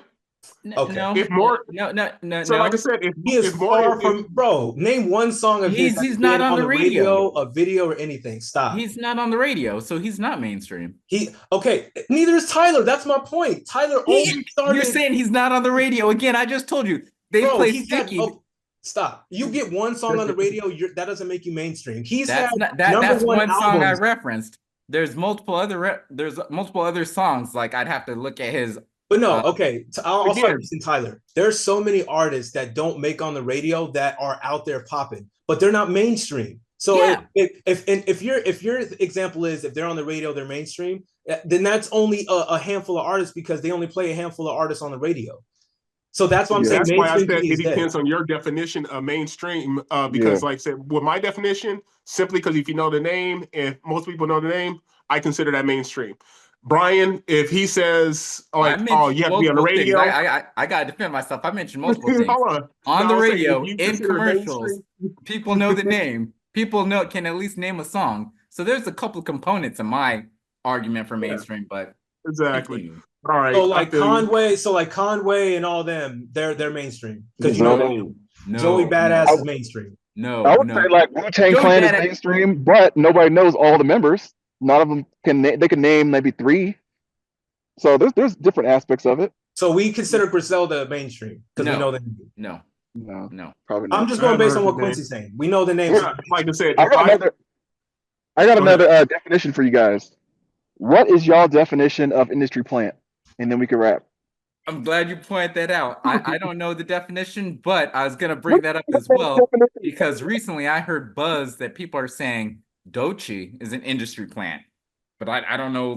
Okay. If more, so like I no. said, He is if more, far from, bro. Name one song of his that's He's not been on on the the radio. radio, a video, or anything. Stop. He's not on the radio, so he's not mainstream. Okay. Neither is Tyler. That's my point. Tyler only You're started, saying he's not on the radio again. I just told you they bro. play He's had. Sticky. Oh, stop. You get one song on the radio. That doesn't make you mainstream. He's had That's not number that's one one song I albums. referenced. There's multiple other songs. Like I'd have to look at his. But no, okay. I'll start again, using Tyler. There's so many artists that don't make on the radio that are out there popping, but they're not mainstream. So Yeah. if your example is if they're on the radio, they're mainstream, then that's only a handful of artists because they only play a handful of artists on the radio. So that's why I'm saying that's why I mainstream said to me it is dead. depends on your definition of mainstream. Because, like I said, with my definition, simply because if you know the name, if most people know the name, I consider that mainstream. Brian, if he says like, "Oh, you have to be on the Things. radio," I gotta defend myself. I mentioned multiple things hold on no, the I'm saying, if radio, you in consider commercials. mainstream, People know the name. People can at least name a song. So there's a couple of components in my argument for mainstream. But exactly. continue. All right. So like Conway and all them, they're mainstream because No, Joey Badass is mainstream. I would say like Wu-Tang Clan is mainstream, but nobody knows all the members. None of them they can name maybe 3. So there's different aspects of it. So we consider Griselda mainstream because we know the name. No, probably not. I'm just going based on what Quincy's saying. We know the names. Yeah, like I said, I got another definition for you guys. What is y'all definition of industry plant? And then we can wrap. I'm glad you pointed that out. I don't know the definition, but I was gonna bring that up as well because recently I heard buzz that people are saying Doechii is an industry plant, but I don't know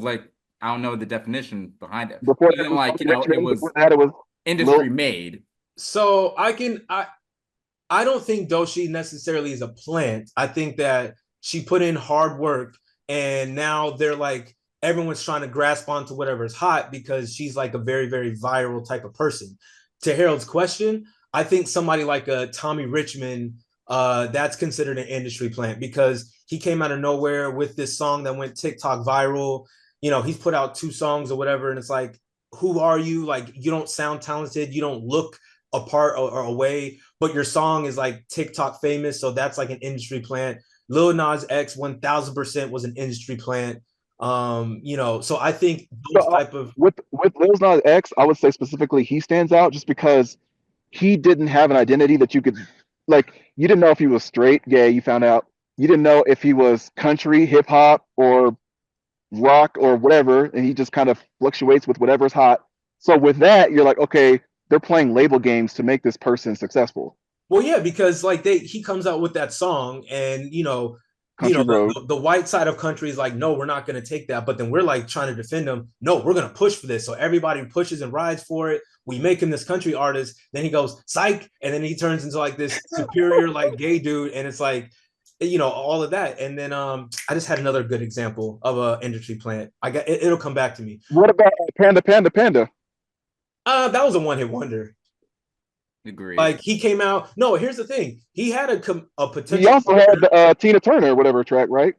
I don't know the definition behind it. Before it was industry made. So I don't think Doechii necessarily is a plant. I think that she put in hard work and now they're like everyone's trying to grasp onto whatever's hot because she's like a very, very viral type of person. To Harold's question, I think somebody like a Tommy Richmond, that's considered an industry plant because he came out of nowhere with this song that went TikTok viral. He's put out 2 songs or whatever, and it's like, who are you? Like, you don't sound talented, you don't look apart or away, but your song is like TikTok famous, so that's like an industry plant. Lil Nas X 1000% was an industry plant. So I think those type of with Lil Nas X, I would say specifically he stands out just because he didn't have an identity that you could you didn't know if he was straight, gay, you found out. You didn't know if he was country, hip hop, or rock or whatever, and he just kind of fluctuates with whatever's hot. So with that, you're like, okay, they're playing label games to make this person successful. Well, yeah, because he comes out with that song, and the white side of country is like, no, we're not going to take that. But then we're like trying to defend him. No, we're going to push for this. So everybody pushes and rides for it. We make him this country artist. Then he goes psych, and then he turns into like this superior like gay dude, and it's like, all of that. And then I just had another good example of a industry plant. It'll come back to me. What about Panda? That was a one-hit wonder. Agreed. Like he came out. No, here's the thing. He had a potential. He also had the Tina Turner, whatever track, right?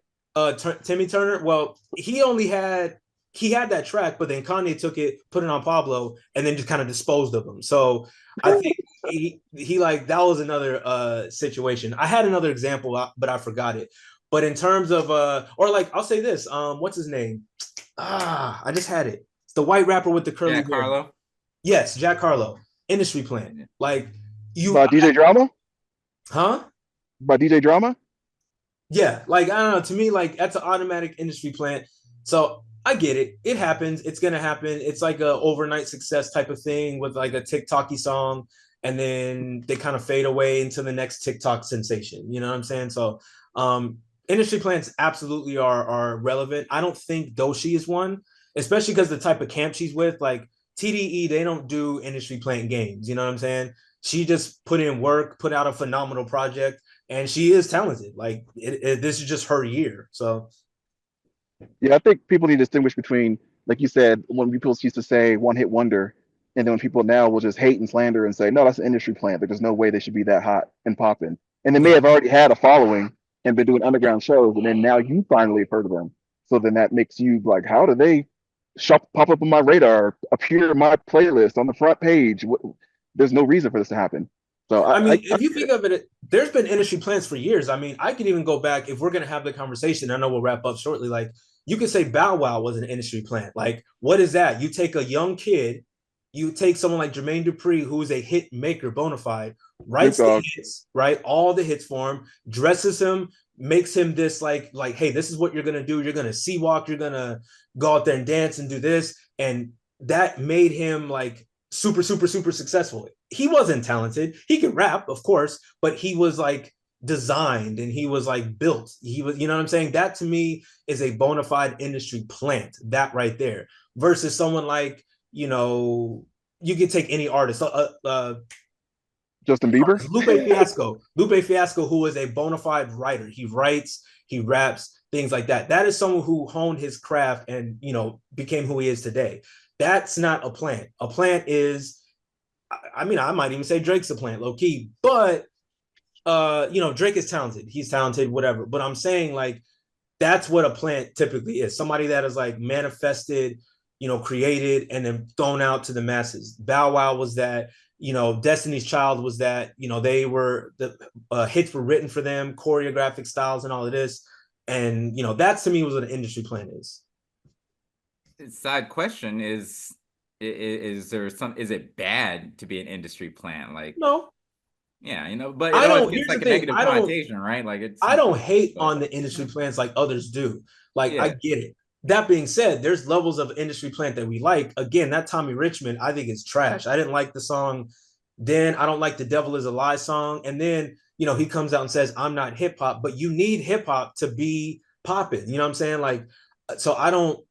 Timmy Turner. Well, he had that track, but then Kanye took it, put it on Pablo, and then just kind of disposed of him. So I think he like that was another situation. I had another example, but I forgot it. But in terms of or like I'll say this. What's his name? I just had it. It's the white rapper with the curly hair. Jack Harlow. Yes, Jack Harlow. Industry plant. Like you by DJ Drama? Huh? By DJ Drama? Yeah, like I don't know. To me, like that's an automatic industry plant. So I get it. It happens. It's gonna happen. It's like a overnight success type of thing with like a TikToky song, and then they kind of fade away into the next TikTok sensation. You know what I'm saying? So industry plants absolutely are relevant. I don't think Doechii is one, especially because the type of camp she's with, like TDE, they don't do industry plant games. You know what I'm saying? She just put in work, put out a phenomenal project, and she is talented. Like this is just her year. So yeah, I think people need to distinguish between, like you said, when people used to say one hit wonder, and then when people now will just hate and slander and say, no, that's an industry plant. There's no way they should be that hot and popping. And they may have already had a following and been doing underground shows, and then now you finally have heard of them. So then that makes you like, how do they pop up on my radar, appear in my playlist on the front page. There's no reason for this to happen. So I mean, if you think of it, there's been industry plans for years. I mean, I could even go back if we're going to have the conversation. I know we'll wrap up shortly. Like, you could say Bow Wow was an industry plant. Like, what is that? You take a young kid, you take someone like Jermaine Dupri, who is a hit maker, bona fide, writes the hits, right? All the hits for him, dresses him, makes him this like, hey, this is what you're gonna do. You're gonna sea walk. You're gonna go out there and dance and do this, and that made him like super, super, super successful. He wasn't talented. He could rap, of course, but he was like designed and he was like built. He was, you know what I'm saying? That to me is a bona fide industry plant, that right there, versus someone like, you know, you could take any artist, Justin Bieber, Lupe Fiasco, who is a bona fide writer. He writes, he raps, things like that. That is someone who honed his craft and, you know, became who he is today. That's not a plant. A plant is, I mean, I might even say Drake's a plant, low key, but you know, Drake is talented. He's talented, whatever. But I'm saying like that's what a plant typically is. Somebody that is like manifested, you know, created and then thrown out to the masses. Bow Wow was that, you know, Destiny's Child was that, you know, they were the hits were written for them, choreographic styles and all of this. And, you know, that to me was what an industry plant is. Side question is it bad to be an industry plant? Like, no. Yeah, you know, but it's like a negative connotation, right? Like I don't hate on the industry plans like others do. Like, I get it. That being said, there's levels of industry plant that we like. Again, that Tommy Richmond, I think is trash. I didn't like the song then. I don't like the Devil Is a Lie song. And then, you know, he comes out and says, I'm not hip hop, but you need hip hop to be popping. You know what I'm saying? Like, so I don't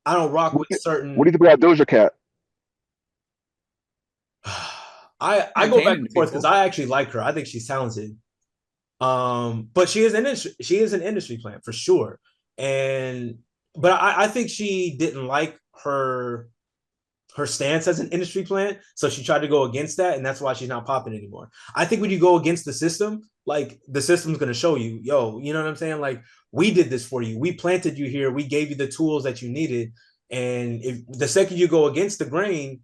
rock with certain. What do you think about Doja Cat? I go back and forth because I actually like her. I think she's talented. But she is an industry plant for sure. But I think she didn't like her stance as an industry plant, so she tried to go against that, and that's why she's not popping anymore. I think when you go against the system, like the system's gonna show you, yo, you know what I'm saying? Like, we did this for you, we planted you here, we gave you the tools that you needed, and if the second you go against the grain,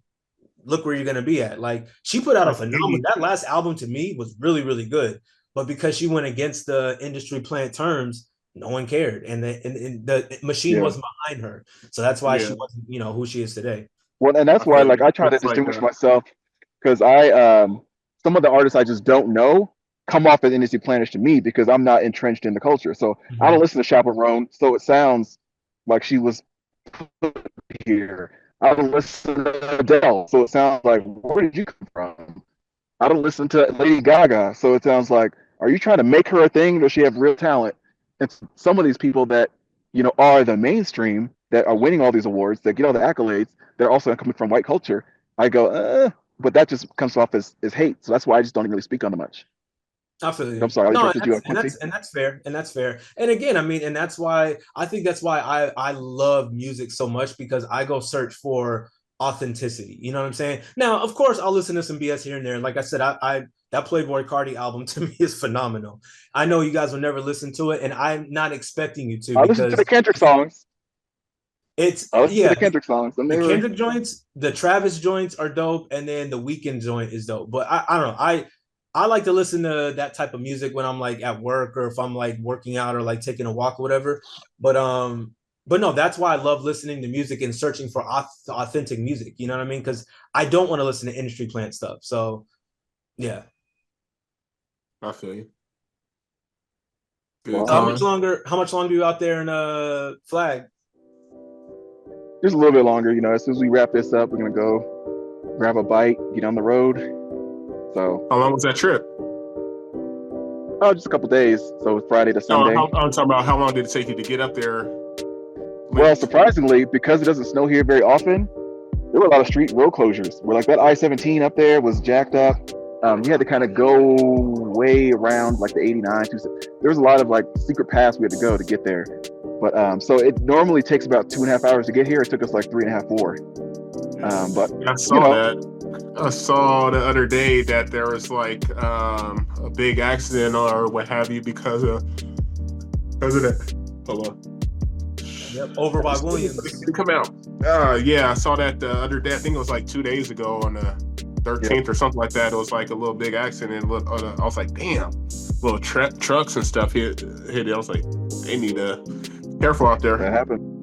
look where you're gonna be at. Like, she put out a phenomenal. That last album to me was really, really good, but because she went against the industry plant terms, no one cared, and the machine wasn't behind her, so that's why she wasn't, you know, who she is today. Well, and that's why, like, I try to distinguish myself because some of the artists I just don't know come off as industry planners to me because I'm not entrenched in the culture. So I don't listen to Chaperone, so it sounds like she was put here. I don't listen to Adele, so it sounds like, where did you come from? I don't listen to Lady Gaga, so it sounds like, are you trying to make her a thing, or does she have real talent? And some of these people that, you know, are the mainstream, that are winning all these awards, that get all the accolades, they're also coming from white culture. I go, but that just comes off as hate. So that's why I just don't even really speak on it much. Absolutely. I'm sorry. No, and that's fair. And that's fair. And again, I mean, and that's why I love music so much, because I go search for authenticity. You know what I'm saying? Now, of course, I'll listen to some BS here and there. Like I said, that Playboi Carti album to me is phenomenal. I know you guys will never listen to it, and I'm not expecting you to. I listen to the Kendrick songs. The Kendrick songs. The Kendrick joints, the Travis joints are dope, and then the Weeknd joint is dope. But I don't know. I like to listen to that type of music when I'm like at work, or if I'm like working out, or like taking a walk or whatever. But no, that's why I love listening to music and searching for authentic music. You know what I mean? Because I don't want to listen to industry plant stuff. So yeah. I feel you. How much longer are you out there in Flag? Just a little bit longer, you know. As soon as we wrap this up, we're gonna go grab a bite, get on the road. So how long was that trip? Oh, just a couple days. So Friday to Sunday. I'm talking about how long did it take you to get up there? Well, surprisingly, because it doesn't snow here very often, there were a lot of street road closures. Where like that I-17 up there was jacked up. You had to kind of go way around like the 89. There was a lot of like secret paths we had to go to get there. But so it normally takes about 2.5 hours to get here. It took us like 3.5, 4. But I saw that. I saw the other day that there was like a big accident or what have you because of that. Hold on. Yep, over by Williams. Come out. Yeah, I saw that the other day. I think it was like 2 days ago on the 13th or something like that. It was like a little big accident. I was like, damn, little trucks and stuff hit it. I was like, they need to careful out there. That happened.